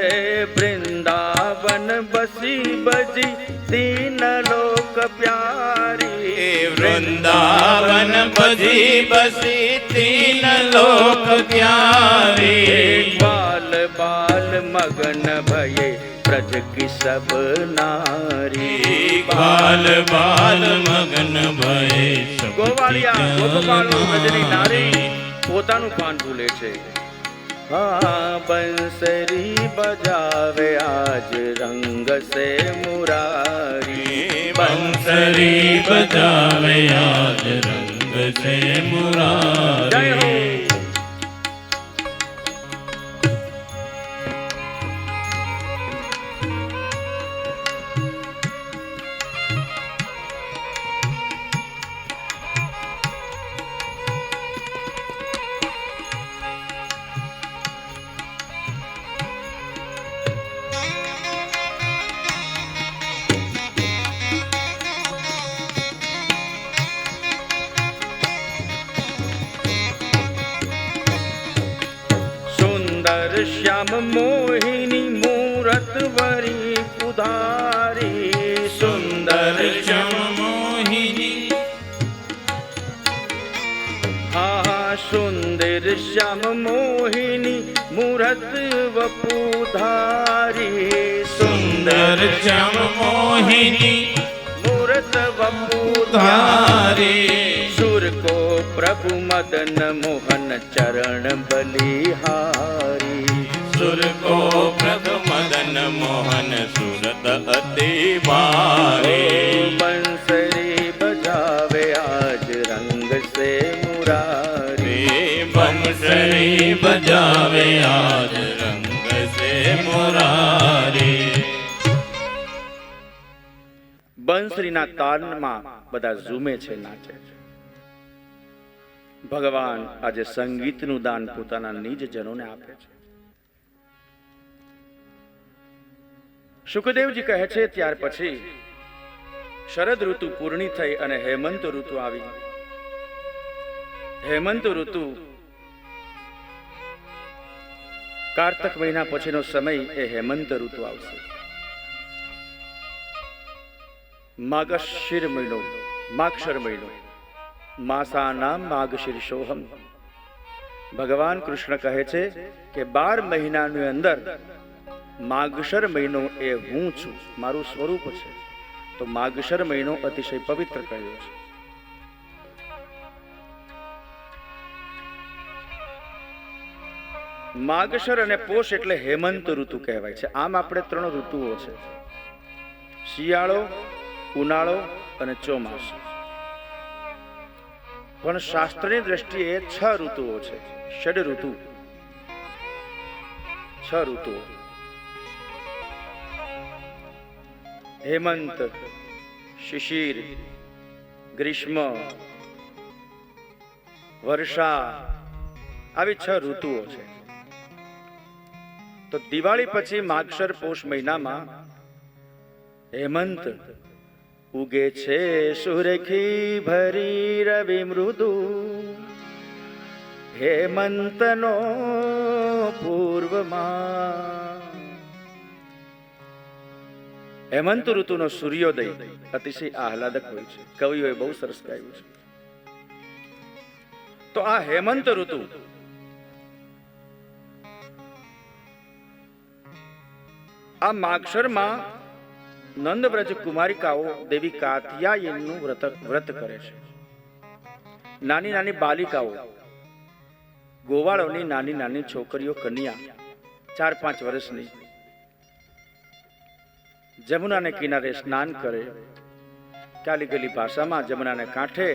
વૃંદાવન બસી બજી તીન લોક પ્યારી. વૃંદાવન બસી બસી તીન લોક પ્યારી. બાલ બાલ મગન ભયે ब्रज की सब नारी. बाल बाल मगन भय ગોવાળિયા ગોપપાળો બ્રજની નારી પોતાનું ભાન ભૂલે છે. હા બંસરી બજાવે આજ રંગ સે મુરારી. બંસરી બજાવે આજ રંગ સે મુરારી. જય હો. श्याम मोहिनी मूरत वरी पुधारी. सुंदर श्याम मोहिनी. હા સુંદર શ્યામ મોહિની મૂરત વપુધારી. સુંદર શ્યામ મોહિની મૂરત વપુધારી. ધારી. સુર કો પ્રભુ મદન મોહન ચરણ બલિહારી. सुर को प्रभु मदन मोहन सूरत अति भारी. બંસરી બજાવે આજ રંગ સે મુરારી. બંસરી બજાવે આજ રંગ સે મુરારી. બંસરીના તાનમાં બધા ઝૂમે છે, નાચે છે. ભગવાન આજે સંગીતનું દાન પોતાના નિજ જનોને આપે છે. શુકદેવજી કહે છે ત્યાર પછી શરદ ઋતુ પૂર્ણી થઈ અને હેમંત ઋતુ આવી. હેમંત ઋતુ કાર્તક મહિના પછીનો સમય એ હેમંત ઋતુ આવશે. માગશિર મહિનો, માગશર મહિનો, માસાનામ માગશીર્ષોહમ. ભગવાન કૃષ્ણ કહે છે કે 12 મહિનાની અંદર માગશર મહિનો એ હું છું, મારું સ્વરૂપ છે. તો માગશર મહિનો અતિશય પવિત્ર કહ્યો છે. માગશર અને પોષ એટલે હેમંત ઋતુ કહેવાય છે. આમ આપણે 3 ઋતુઓ છે, શિયાળો, ઉનાળો અને ચોમાસુ. પણ શાસ્ત્રની દ્રષ્ટિએ 6 ઋતુઓ છે, ષડ ઋતુ, 6 ઋતુઓ. હેમંત, શિશિર, ગ્રીષ્મ, વર્ષા, આવી 6 ઋતુઓ છે. તો દિવાળી પછી માગશર પોષ મહિનામાં હેમંત ઉગે છે. સુરખી ભરી રવિ મૃદુ, હેમંતનો પૂર્વમાં. હેમંત ઋતુનો સૂર્યોદય અતિશય આહલાદક હોય છે. કવિઓએ બહુ સરસ ગાયું છે. તો આ હેમંત ઋતુ આ માગશરમાં નંદવ્રજ કુમારિકાઓ દેવી કાત્યાયનનું વ્રત કરે છે. નાની નાની બાલિકાઓ, ગોવાળોની નાની નાની છોકરીઓ, કન્યા 4-5 વર્ષની જમુનાને કિનારે સ્નાન કરે. ચાલી ગયેલી ભાષામાં જમુનાને કાંઠે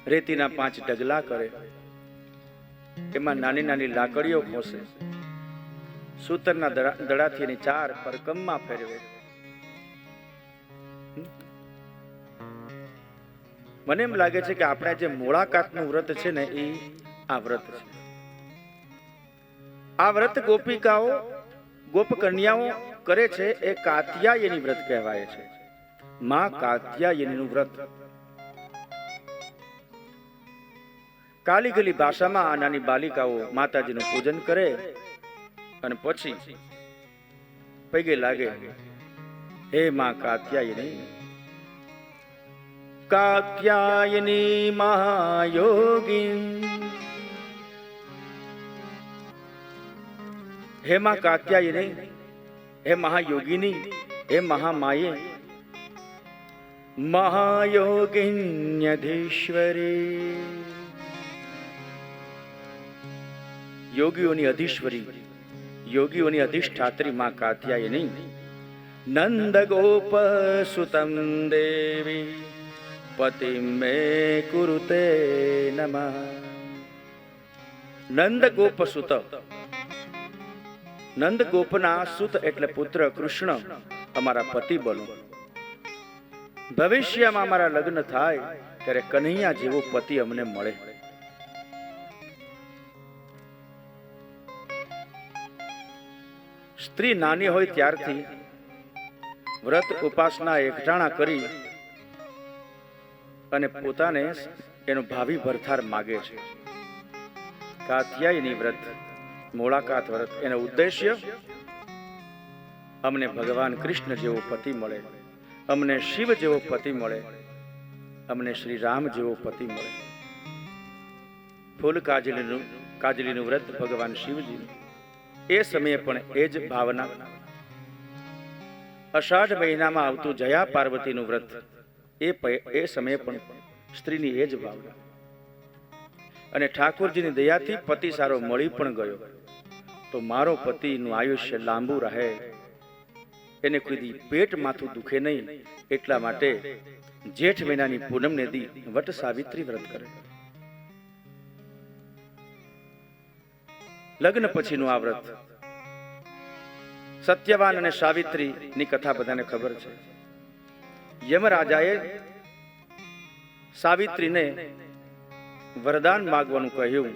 રેતીના 5 ઢગલા કરે. એમાં નાની નાની લાકડીઓ ખોસે. સૂતરના દડાથી એની 4 પરકમમાં ફેરવે. મને એમ લાગે છે કે આપણે જે મોળાકાતનું વ્રત છે ને એ આ વ્રત છે. આ વ્રત ગોપિકાઓ, ગોપ કન્યાઓ કરે છે એ કાત્યાયની વ્રત કહેવાય છે. માં કાત્યાયનીનું વ્રત. કાલી ગલી ભાષામાં આ નાની બાલિકાઓ માતાજીનું પૂજન કરે અને પછી પગે લાગે, હે માં કાત્યાયની, કાત્યાયની મહાયોગી, હે માં કાત્યાયની, હે મહાયોગિની, હે મહામાયે, મહાયોગિન્યધીશ્વરી, યોગીઓની અધીશ્વરી, યોગીઓની અધિષ્ઠાત્રી માં કાત્યાયની, નંદ ગોપ સુતમ દેવી પતિ મે કુરુતે નમઃ. નંદ ગોપ સુત, નંદ ગોપના સુત એટલે પુત્ર કૃષ્ણ અમારા પતિ બનો. ભવિષ્યમાં અમારા લગ્ન થાય ત્યારે કન્હૈયા જેવો પતિ અમને મળે. સ્ત્રી નાની હોય ત્યારથી વ્રત ઉપાસના એકટાણા કરી અને પોતાને એનો ભાવિ ભરથાર માગે છે. કાત્યાયની વ્રત, મોળાકાત વ્રત, એનો ઉદ્દેશ્ય અમને ભગવાન કૃષ્ણ જેવો પતિ મળે, અમને શિવ જેવો પતિ મળે, અમને શ્રી રામ જેવો પતિ મળે. ફૂલ કાજલીનું વ્રત ભગવાન શિવજીનું. એ સમયે પણ એ જ ભાવના. અષાઢ મહિનામાં આવતું જયા પાર્વતીનું વ્રત, એ સમયે પણ સ્ત્રીની એ જ ભાવના. અને ઠાકોરજીની દયાથી પતિ સારો મળી પણ ગયો તો મારો પતિનું આયુષ્ય લાંબુ રહે, એને કોઈ દી પેટ માથું દુખે નહીં, એટલા માટે જેઠ મહિનાની પૂનમને દી વટ સાવિત્રી વ્રત કરે. લગ્ન પછીનું આ વ્રત. સત્યવાન અને સાવિત્રી ની કથા બધાને ખબર છે. યમરાજાએ સાવિત્રીને વરદાન માંગવાનું કહ્યું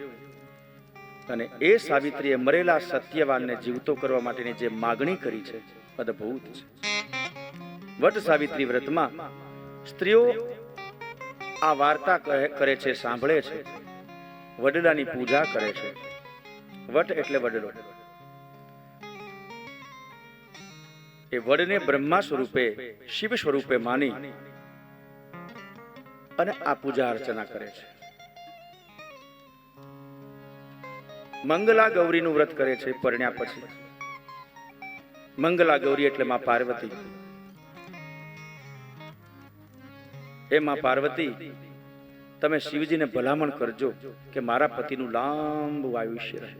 અને એ સાવિત્રીએ મરેલા સત્યવાનને જીવતો કરવા માટેની જે માગણી કરી છે અદ્ભુત છે. વટ સાવિત્રી વ્રતમાં સ્ત્રીઓ આ વાર્તા કરે છે, સાંભળે છે, વડલાની પૂજા કરે છે. વટ એટલે વડલો. એ વડને બ્રહ્મા સ્વરૂપે, શિવ સ્વરૂપે માની અને આ પૂજા અર્ચના કરે છે. મંગલા ગૌરીનું વ્રત કરે છે પરણ્યા પછી. મંગલા ગૌરી એટલે માં પાર્વતી. હે માં પાર્વતી, તમે શિવજીને ભલામણ કરજો કે મારા પતિનું લાંબુ આયુષ્ય રહે.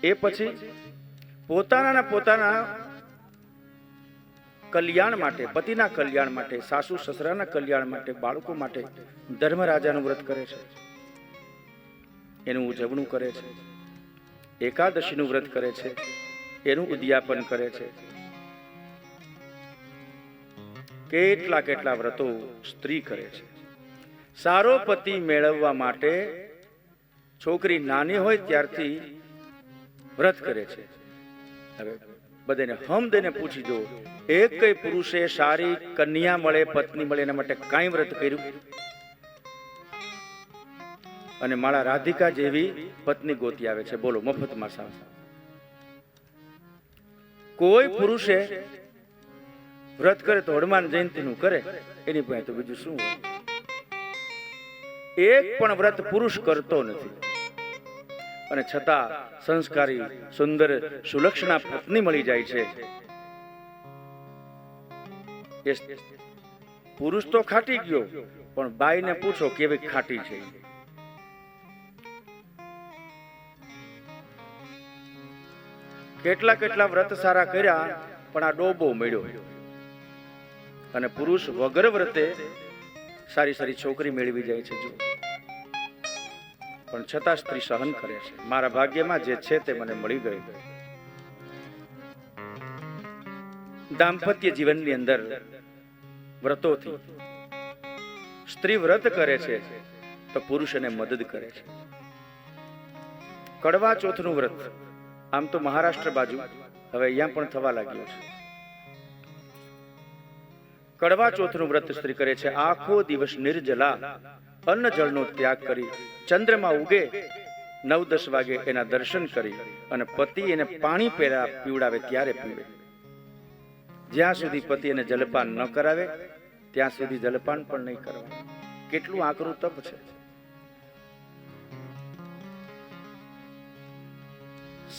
એ પછી પોતાના કલ્યાણ માટે, પતિના કલ્યાણ માટે, સાસુ સસરાના કલ્યાણ માટે, બાળકો માટે ધર્મરાજાનું વ્રત કરે છે. એનું ઉજવણું કરે છે. એકાદશીનું વ્રત કરે છે, એનું ઉદ્યાપન કરે છે. કેટલા વ્રતો સ્ત્રી કરે છે. સારો પતિ મેળવવા માટે છોકરી નાની હોય ત્યારથી વ્રત કરે છે. હવે બધાને હમ દઈને પૂછી જો, એક કઈ પુરુષે સારી કન્યા મળે, પત્ની મળે એના માટે કાંઈ વ્રત કર્યું? અને મારા રાધિકા જેવી પત્ની ગોતી આવે છે, બોલો, મફતમાં સાવ. કોઈ પુરુષે વ્રત કરે તો હનુમાન જયંતીનું કરે, એની પાસે તો બીજું શું હોય? એક પણ વ્રત પુરુષ કરતો નથી અને છતાં સંસ્કારી સુંદર સુલક્ષણા પત્ની મળી જાય છે, એ પુરુષ તો ખાટી ગયો, પણ બાઈને પૂછો કેવી ખાટી છે. કેટલા કેટલા વ્રત સારા કર્યા, પણ આ ડોબો મળ્યો. અને પુરુષ વગર વ્રતે સારી સારી છોકરી મેળવી જાય છે, જો પણ છતાં સ્ત્રી સહન કરે છે. મારા ભાગ્યમાં જે છે તે મને મળી ગયું. દાંપત્ય જીવનની અંદર વ્રતોથી સ્ત્રી વ્રત કરે છે તો પુરુષ એને મદદ કરે છે. કડવા ચોથનું વ્રત આમ તો મહારાષ્ટ્ર બાજુ હવે અહીંયા પણ થવા લાગ્યું છે. કડવા ચોથનું વ્રત સ્ત્રી કરે છે. આખો દિવસ નિર્જલા અન્ન જળનો ત્યાગ કરી ચંદ્રમાં ઉગે 9-10 વાગે એના દર્શન કરી અને પતિ એને પાણી પીવડાવે ત્યારે પીવે. જ્યાં સુધી પતિ એને જલપાન ન કરાવે ત્યાં સુધી જલપાન પણ નહીં કરવા. કેટલું આકરું તપ છે.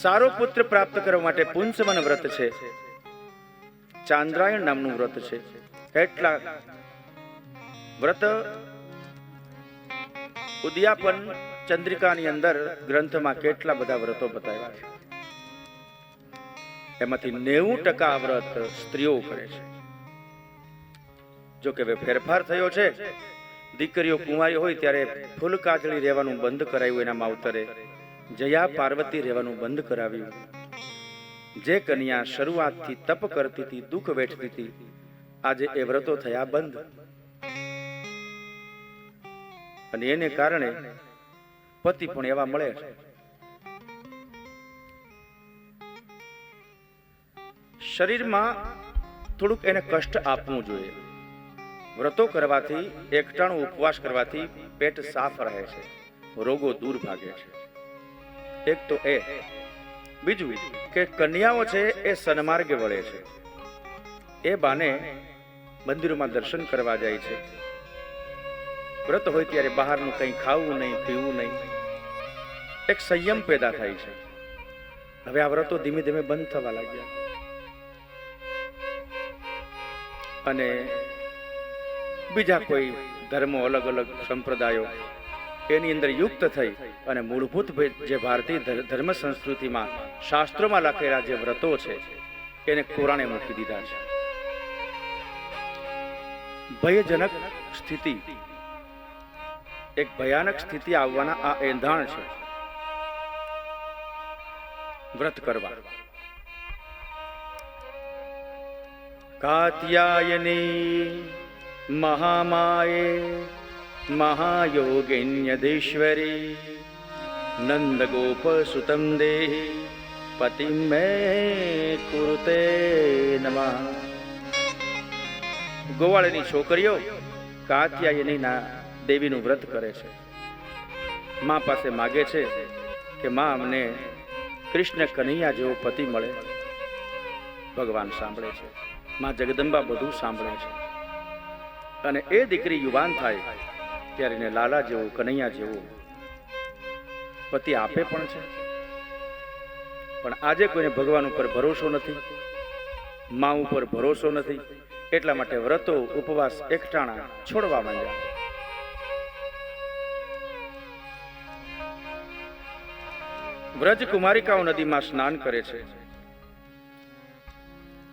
સારો પુત્ર પ્રાપ્ત કરવા માટે પુંસવન વ્રત છે, ચાંદ્રાયણ નામનું વ્રત છે. કેટલા વ્રત ઉદ્યાપન ચંદ્રિકાની અંદર ગ્રંથમાં કેટલા બધા વ્રતો બતાવ્યા છે. એમાંથી 90% વ્રત સ્ત્રીઓ કરે છે. જો કે હવે ફેરફાર થયો છે. દીકરીઓ કુંવારી હોય ત્યારે ફૂલ કાજળી રહેવાનું બંધ કરાયું. એના માવતરે જયા પાર્વતી રહેવાનું બંધ કરાવ્યું. જે કન્યા શરૂઆતથી તપ કરતી હતી, દુઃખ વેઠતી હતી, આજે એ વ્રતો થયા બંધ. અને એને કારણે પતિ પણ એવા મળે છે. શરીરમાં થોડુંક એને કષ્ટ આપવું જોઈએ. વ્રતો કરવાથી, એકટાણું ઉપવાસ કરવાથી પેટ સાફ રહે છે, રોગો દૂર ભાગે છે. એક તો એ. બીજું કે કન્યાઓ છે એ સન્માર્ગે વળે છે. એ બાને મંદિરોમાં દર્શન કરવા જાય છે. વ્રત હોય ત્યારે બહારનું કંઈ ખાવું નહીં, પીવું નહીં. એક સંયમ પેદા થાય છે. હવે આ વ્રતો ધીમે ધીમે બંધ થવા લાગ્યા. અને બીજા કોઈ ધર્મો, અલગ અલગ સંપ્રદાયો એની અંદર યુક્ત થઈ અને મૂળભૂત જે ભારતીય ધર્મ સંસ્કૃતિમાં શાસ્ત્રોમાં લખેલા જે વ્રતો છે એને કોરાણે મૂકી દીધા છે. ભયજનક સ્થિતિ, એક ભયાનક સ્થિતિ આવવાના આ એંધાણ છે વ્રત કરવા. કાત્યાયની મહામાયે મહાયોગિન્યધીશ્વરી નંદ ગોપ સુતમ દેહી પતિ મે કુરુતે નમઃ. ગોવાળની છોકરીઓ કાત્યાયની દેવીનું વ્રત કરે છે. મા પાસે માગે છે કે મા અમને કૃષ્ણ કનૈયા જેવો પતિ મળે. ભગવાન સાંભળે છે. મા જગદંબા બધું સાંભળે છે. અને એ દીકરી યુવાન થાય ત્યારે એને લાલા જેવો, કનૈયા જેવો પતિ આપે પણ છે. પણ આજે કોઈને ભગવાન ઉપર ભરોસો નથી, મા ઉપર ભરોસો નથી. એટલા માટે વ્રતો, ઉપવાસ, એકટાણા છોડવા માંડ્યા. વ્રજ કુમારિકાઓ નદીમાં સ્નાન કરે છે.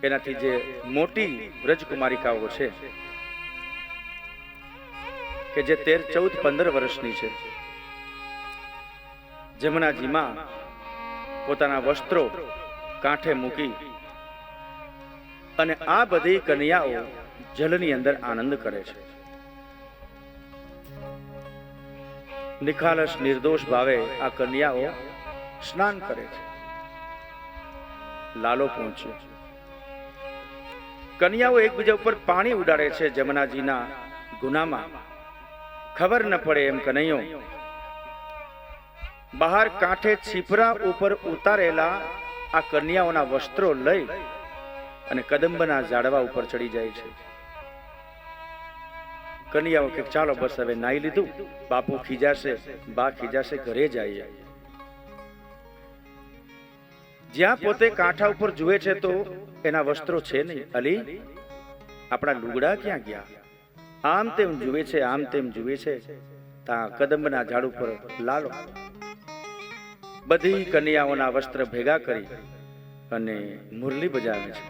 એનાથી જે મોટી વ્રજ કુમારિકાઓ છે કે જે 13, 14, 15 વર્ષની છે, જમનાજીમાં પોતાના વસ્ત્રો કાંઠે મૂકી અને આ બધી કન્યાઓ જલની અંદર આનંદ કરે છે. નિખાલસ નિર્દોષ ભાવે આ કન્યાઓ સ્નાન કરે છે. લાલો પહોંચ્યો. કન્યાઓ એકબીજા ઉપર પાણી ઉડાડે છે જમનાજીના ગુનામાં. ખબર ન પડે એમ કનૈયો બહાર કાંઠે છીપરા ઉપર ઉતારેલા આ કન્યાઓના વસ્ત્રો લઈ અને કદંબના ઝાડવા ઉપર ચડી જાય છે. કન્યાઓ કે ચાલો બસ હવે નાઈ લીધું, બાપુ ખીજાશે, બા ખીજાશે, ઘરે જઈએ. જ્યાં પોતે કાંઠા ઉપર જુએ છે તો એના વસ્ત્રો છે નહીં. અલી, આપણા લુગડા ક્યાં ગયા? આમ તેમ જુએ છે, આમ તેમ જુએ છે, ત્યાં કદંબના ઝાડ ઉપર લાલો બધી કન્યાઓના વસ્ત્ર ભેગા કરી અને મુરલી બજાવે છે.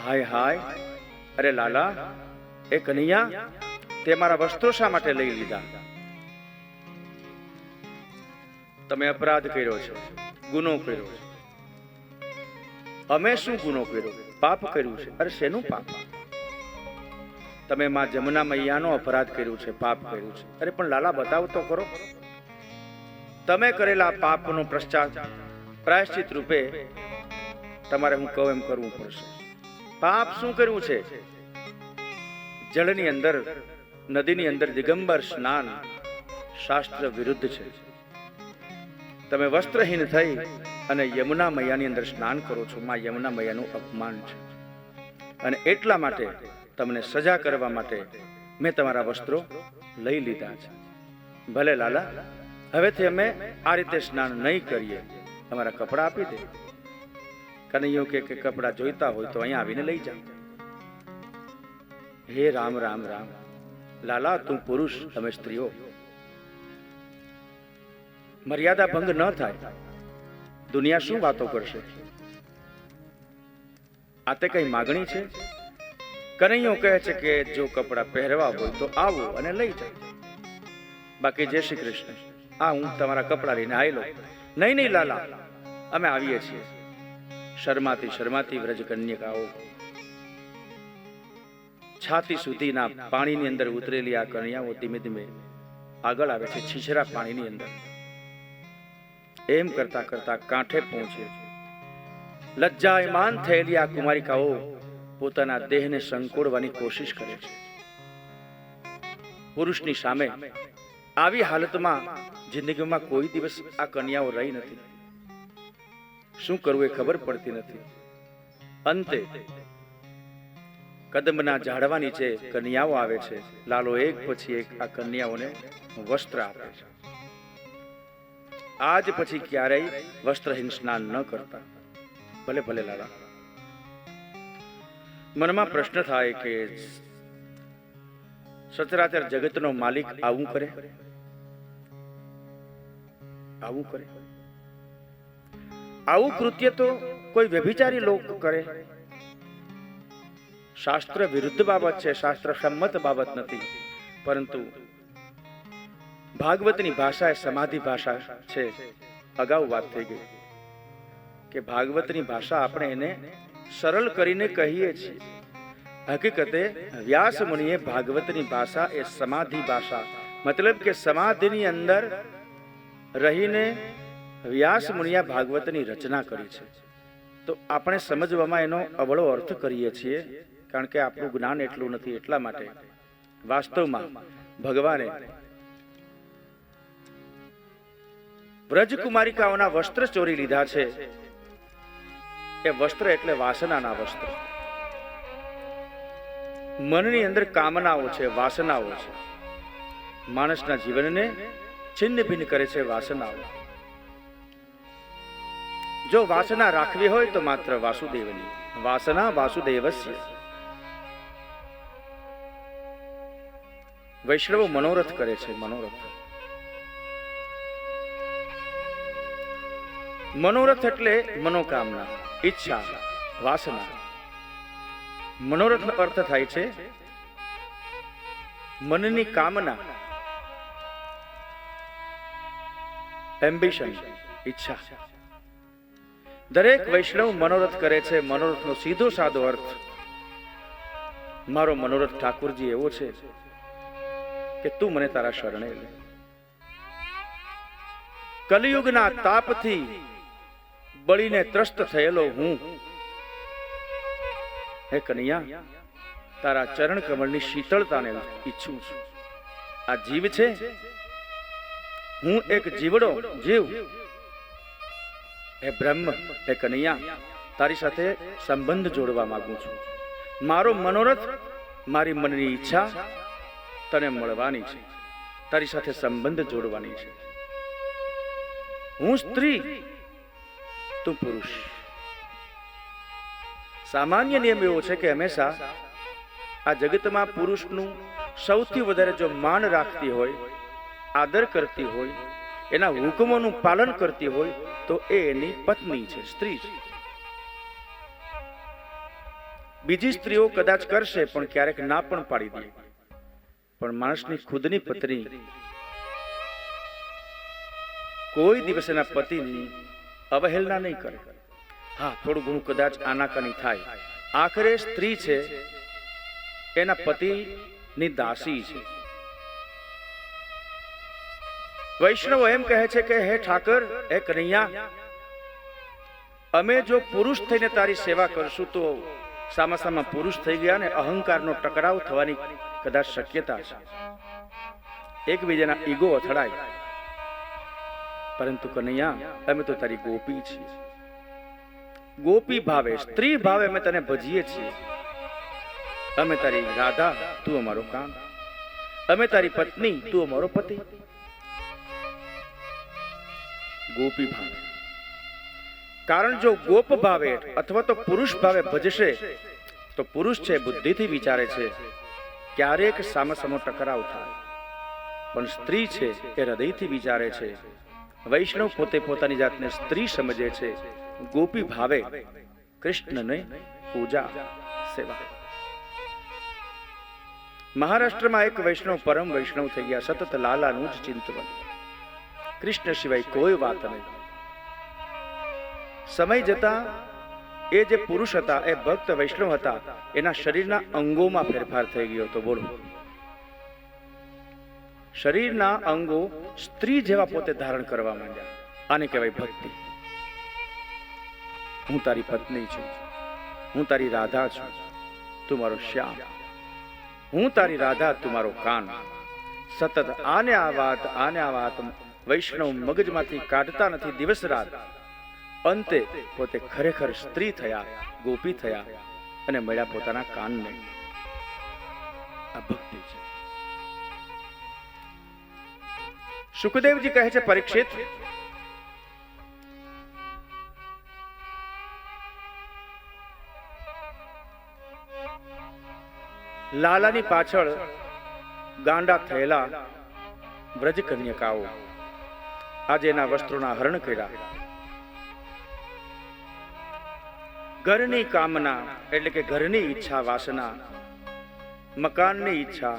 હાય હાય, અરે લાલા, એ કનૈયા, તે મારા વસ્ત્રો શા માટે લઈ લીધા? તમે અપરાધ કર્યો છે, ગુનો કર્યો છે. અમે શું ગુનો કર્યો? પાપ કર્યું છે. અરે શેનું પાપ? તમે માં જમુના મૈયાનો અપરાધ કર્યું છે, પાપ કર્યું છે. અરે પણ લાલા, બતાવો તો ખરો. તમે કરેલા પાપનો પ્રાયશ્ચિત રૂપે તમારે હું કહું એમ કરવું પડશે. પાપ શું કર્યું છે? જળની અંદર, નદીની અંદર દિગંબર સ્નાન શાસ્ત્ર વિરુદ્ધ છે. તમે વસ્ત્રહીન થઈ અને યમુના મૈયાની અંદર સ્નાન કરો છો. માં યમુના મૈયાનું અપમાન છે, અને એટલા માટે તમને સજા કરવા માટે મેં તમારા વસ્ત્રો લઈ લીધા છે. ભલે લાલા, હવેથી અમે આ રીતે સ્નાન નહીં કરીએ. તમારા કપડા આપી દે. કનૈયો કે કપડા જોઈતા હોય તો અહીંયા આવીને લઈ જાઓ. હે રામ રામ રામ. લાલા, તું પુરુષ, અમે સ્ત્રીઓ. મર્યાદા ભંગ ન થાય. દુનિયા શું વાતો કરશે? આ તે કઈ માગણી છે? કનૈયો કહે છે કે જો કપડા પહેરવા હોય તો આવો અને લઈ જાઓ. બાકી જય શ્રી કૃષ્ણ, આ હું તમારા કપડા લઈને આવેલો. નહીં નહીં લાલા, અમે આવીએ છીએ. શરમાતી શરમાતી વ્રજ કન્યકાઓ, છાતી સુધીના પાણીની અંદર ઉતરેલી આ કન્યાઓ ધીમે ધીમે આગળ આવે છે, છીછરા પાણીની અંદર. એમ કરતા કરતા કાંઠે પહોંચે. લજ્જાયમાન થયેલી આ કુમારિકાઓ પોતાના દેહને સંકોડવાની કોશિશ કરે છે. પુરુષની સામે આવી હાલતમાં જિંદગીમાં કોઈ દિવસ આ કન્યાઓ રહી નથી. શું કરવું એ ખબર પડતી નથી. અંતે કદંબના ઝાડવા નીચે કન્યાઓ આવે છે. લાલો એક પછી એક આ કન્યાઓને વસ્ત્ર આપે છે. આજ પછી ક્યારેય વસ્ત્રહીન સ્નાન ન કરતા. ભલે ભલે લાલા. મનમાં પ્રશ્ન થાય કે સચરાચર જગતનો માલિક આવું કરે? આવું કરે? આવું કૃત્ય તો કોઈ વ્યભિચારી લોક કરે. શાસ્ત્ર વિરુદ્ધ બાબત છે, શાસ્ત્ર સંમત બાબત નથી. પરંતુ ભાગવતની ભાષા એ સમાધિ ભાષા છે. અગાઉ વાત થઈ ગઈ કે ભાગવતની ભાષા આપણે એને સરળ કરીને કહીએ છીએ. હકીકતે વ્યાસ મુનિએ ભાગવતની ભાષા એ સમાધિ ભાષા, મતલબ કે સમાધિની અંદર રહીને વ્યાસ મુનિએ ભાગવતની રચના કરી છે. તો આપણે સમજવામાં એનો અવળો અર્થ કરીએ છીએ, કારણ કે આપણું જ્ઞાન એટલું નથી. એટલા માટે વાસ્તવમાં ભગવાને વ્રજકુમારિકાઓના વસ્ત્ર ચોરી લીધા છે. એ વસ્ત્ર એટલે વાસનાના વસ્ત્ર. મનની અંદર કામનાઓ છે, વાસનાઓ છે. માણસના જીવનને છિન્ન ભિન્ન કરે છે વાસનાઓ. જો વાસના રાખવી હોય તો માત્ર વાસુદેવની. વાસના વાસુદેવસ્ય. વૈષ્ણવો મનોરથ કરે છે. મનોરથ, મનોરથ એટલે મનોકામના, ઈચ્છા, વાસના. મનોરથનો અર્થ થાય છે મનની કામના, એમ્બિશન, ઈચ્છા. દરેક વૈષ્ણવ મનોરથ કરે છે. મનોરથનો સીધો સાદો અર્થ, મારો મનોરથ ઠાકોરજી એવો છે કે તું મને તારા શરણે લે. કલિયુગના તાપથી બળીને ત્રસ્ત થયેલો હું, હે કનૈયા, તારા ચરણ કમળની શીતળતાને ઈચ્છું છું. આ જીવ છે, હું એક જીવડો જીવ. હે બ્રહ્મ, હે કનૈયા, તારી સાથે સંબંધ જોડવા માંગુ છું. મારો મનોરથ, મારી મનની ઈચ્છા તને મળવાની છે, તારી સાથે સંબંધ જોડવાની છે. હું સ્ત્રી, તું પુરુષ. સામાન્ય નિયમ એવો છે કે હંમેશા આ જગતમાં પુરુષનું સૌથી વધારે જો માન રાખતી હોય, આદર કરતી હોય, એના હુકમોનું પાલન કરતી હોય તો એ એની પત્ની છે, સ્ત્રી છે. બીજી સ્ત્રીઓ કદાચ કરશે પણ ક્યારેક ના પણ પાડી દે, પણ માણસની ખુદની પત્ની કોઈ દિવસ એના પતિની અવહેલના નહીં કરે. હા, થોડું ઘણું કદાચ આનાકાની થાય. આખરે સ્ત્રી છે એના પતિની દાસી છે. વૈષ્ણવો એમ કહે છે કે હે ઠાકર, હે કનૈયા, અમે જો પુરુષ થઈને તારી સેવા કરશું તો સામા પુરુષ થઈ ગયા ને અહંકારનો ટકરાવ થવાની કદાચ શક્યતા છે, એકબીજાના ઈગો અથડાય. પરંતુ કનૈયા, અમે તો તારી ગોપી છીએ. ગોપી ભાવે, સ્ત્રી ભાવે અમે તને ભજીએ છીએ. અમે તારી રાધા, તું અમારો કામ. અમે તારી પત્ની, તું અમારો પતિ. ગોપી ભાવે. કારણ જો ગોપ ભાવે અથવા તો પુરુષ ભાવે ભજશે તો પુરુષ છે બુદ્ધિથી વિચારે છે, ક્યારેક સામસામો ટકરાવ થાય, પણ સ્ત્રી છે એ હૃદયથી વિચારે છે. વૈષ્ણવ પોતે પોતાની જાતને સ્ત્રી સમજે છે. ગોપી ભાવે કૃષ્ણને પૂજા, સેવા. મહારાષ્ટ્રમાં એક વૈષ્ણવ પરમ વૈષ્ણવ થઈ ગયા, સતત લાલાનું જ ચિંતન, કૃષ્ણ સિવાય કોઈ વાત નહીં. સમય જતા એ જે પુરુષ હતા, એ ભક્ત વૈષ્ણવ હતા, એના શરીરના અંગોમાં ફેરફાર થઈ ગયો હતો. બોલો, શરીરના અંગો સ્ત્રી જેવા પોતે ધારણ કરવા માંડ્યા. આને કહેવાય ભક્તિ. હું તારી પત્ની છું, હું તારી રાધા છું, તું મારો શ્યામ. હું તારી રાધા, તું મારો કાન. સતત આને આ વાત વૈષ્ણવ મગજમાંથી કાઢતા નથી દિવસ રાત. અંતે પોતે ખરેખર સ્ત્રી થયા, ગોપી થયા અને મળ્યા પોતાના કાનને. આ ભક્તિ છે. સુખદેવજી કહે છે, પરીક્ષિત, લાલાની પાછળ ગાંડા થયેલા વ્રજ કન્યકાઓ આજે એના વસ્ત્રોના હરણ કર્યા. ઘરની કામના એટલે કે ઘરની ઈચ્છા, વાસના, મકાનની ઈચ્છા,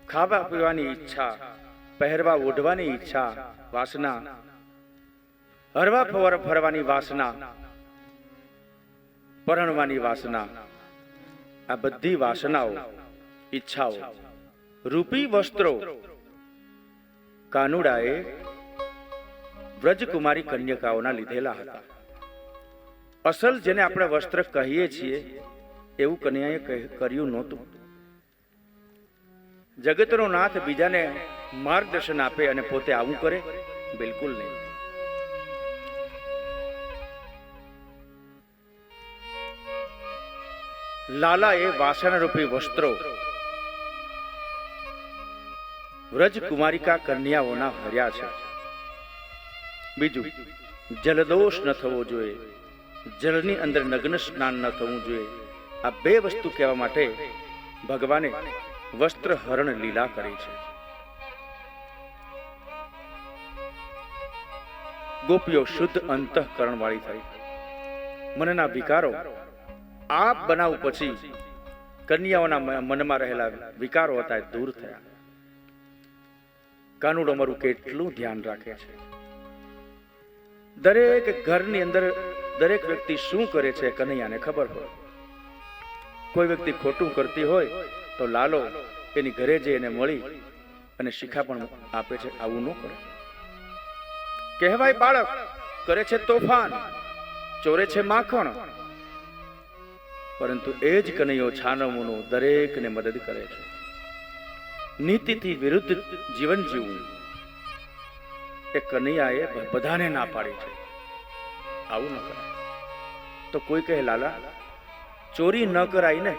ખાવા પીવાની ઈચ્છા, પહેરવા ઓઢવાની ઈચ્છા, વાસના, હરવા ફરવાની વાસના, પરણવાની વાસના, આ બધી વાસનાઓ, ઈચ્છાઓ રૂપી વસ્ત્રો કાનુડાએ વ્રજકુમારી કન્યકાઓના લીધેલા હતા. અસલ જેને આપણે વસ્ત્ર કહીએ છીએ એવું કન્યાએ કર્યું નહોતું. જગતનો નાથ બીજાને માર્ગદર્શન આપે અને પોતે આવું કરે? બિલકુલ નહીં. લાલા એ વાસનારૂપી વસ્ત્રો વ્રજકુમારિકા કન્યાઓના હર્યા છે. બીજું, જલદોષ ન થવો જોઈએ, જળની અંદર નગ્ન સ્નાન ન થવું જોઈએ. આ બે વસ્તુ કહેવા માટે ભગવાને વસ્ત્ર હરણ લીલા કરી છે. ગોપીઓ શુદ્ધ અંતઃકરણ વાળી થઈ. મનના વિકારો આ બનાવ પછી કન્યાઓના મનમાં રહેલા વિકારો હતા એ દૂર થયા. કાનુડો મારું કેટલું ધ્યાન રાખે છે. દરેક ઘરની અંદર દરેક વ્યક્તિ શું કરે છે કનૈયાને ખબર હોય. કોઈ વ્યક્તિ ખોટું કરતી હોય તો લાલો એની ઘરે જઈ એને મળી અને શિખા પણ આપે છે. આવું ન કરે. કહેવાય બાળક કરે છે તોફાન, ચોરે છે માખણ, પરંતુ એ જ કનૈયો છાનમુનો દરેકને મદદ કરે છે. નીતિથી વિરુદ્ધ જીવન જીવવું એ કનૈયાએ બધાને ના પાડી છે. આવું ન કરાય. તો કોઈ કહે લાલા ચોરી ન કરાય ને,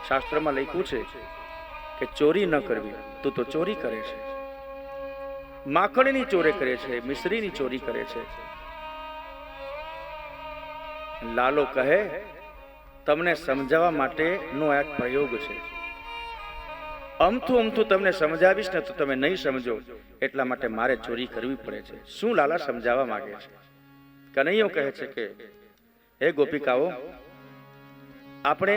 શાસ્ત્રમાં લખ્યું છે કે ચોરી ન કરવી. તું તો ચોરી કરે છે, માખણની ચોરી કરે છે, મિશ્રીની ચોરી કરે છે. લાલો કહે, તમને સમજાવવા માટેનો એક પ્રયોગ છે. અમથું તમને સમજાવીશ ને તો તમે નહીં સમજો, એટલા માટે મારે ચોરી કરવી પડે છે. શું લાલા સમજાવવા માંગે છે? કનૈયો કહે છે કે હે ગોપિકાઓ, આપણે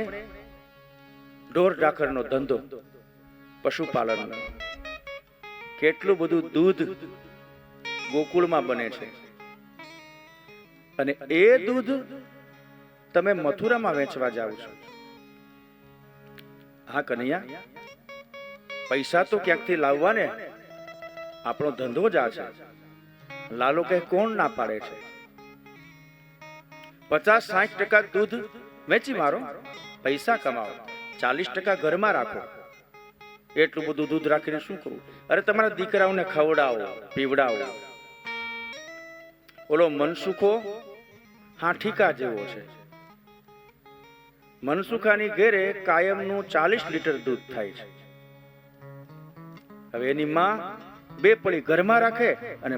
ઢોર ઢાખરનો ધંધો, પશુપાલનનો, કેટલું બધું દૂધ ગોકુળમાં બને છે, અને એ દૂધ તમે મથુરામાં વેચવા જાવ છો. હા કનૈયા, પૈસા તો ક્યાંકથી લાવવા ને, આપણો ધંધો જ આ છે. લાલો કહે, કોણ ના પાડે છે? 50-60% દૂધ વેચી મારો, પૈસા કમાવો, 40% ઘરમાં રાખો. એટલું બધું દૂધ રાખીને શું કરવું? અરે તમારા દીકરાઓને ખવડાવો, પીવડાવો. ઓલો મનસુખો હાઠીકા જેવો છે. મનસુખાની ઘેરે કાયમનું 40 લીટર દૂધ થાય છે. હવે એની માં 2 પળી ઘરમાં રાખે અને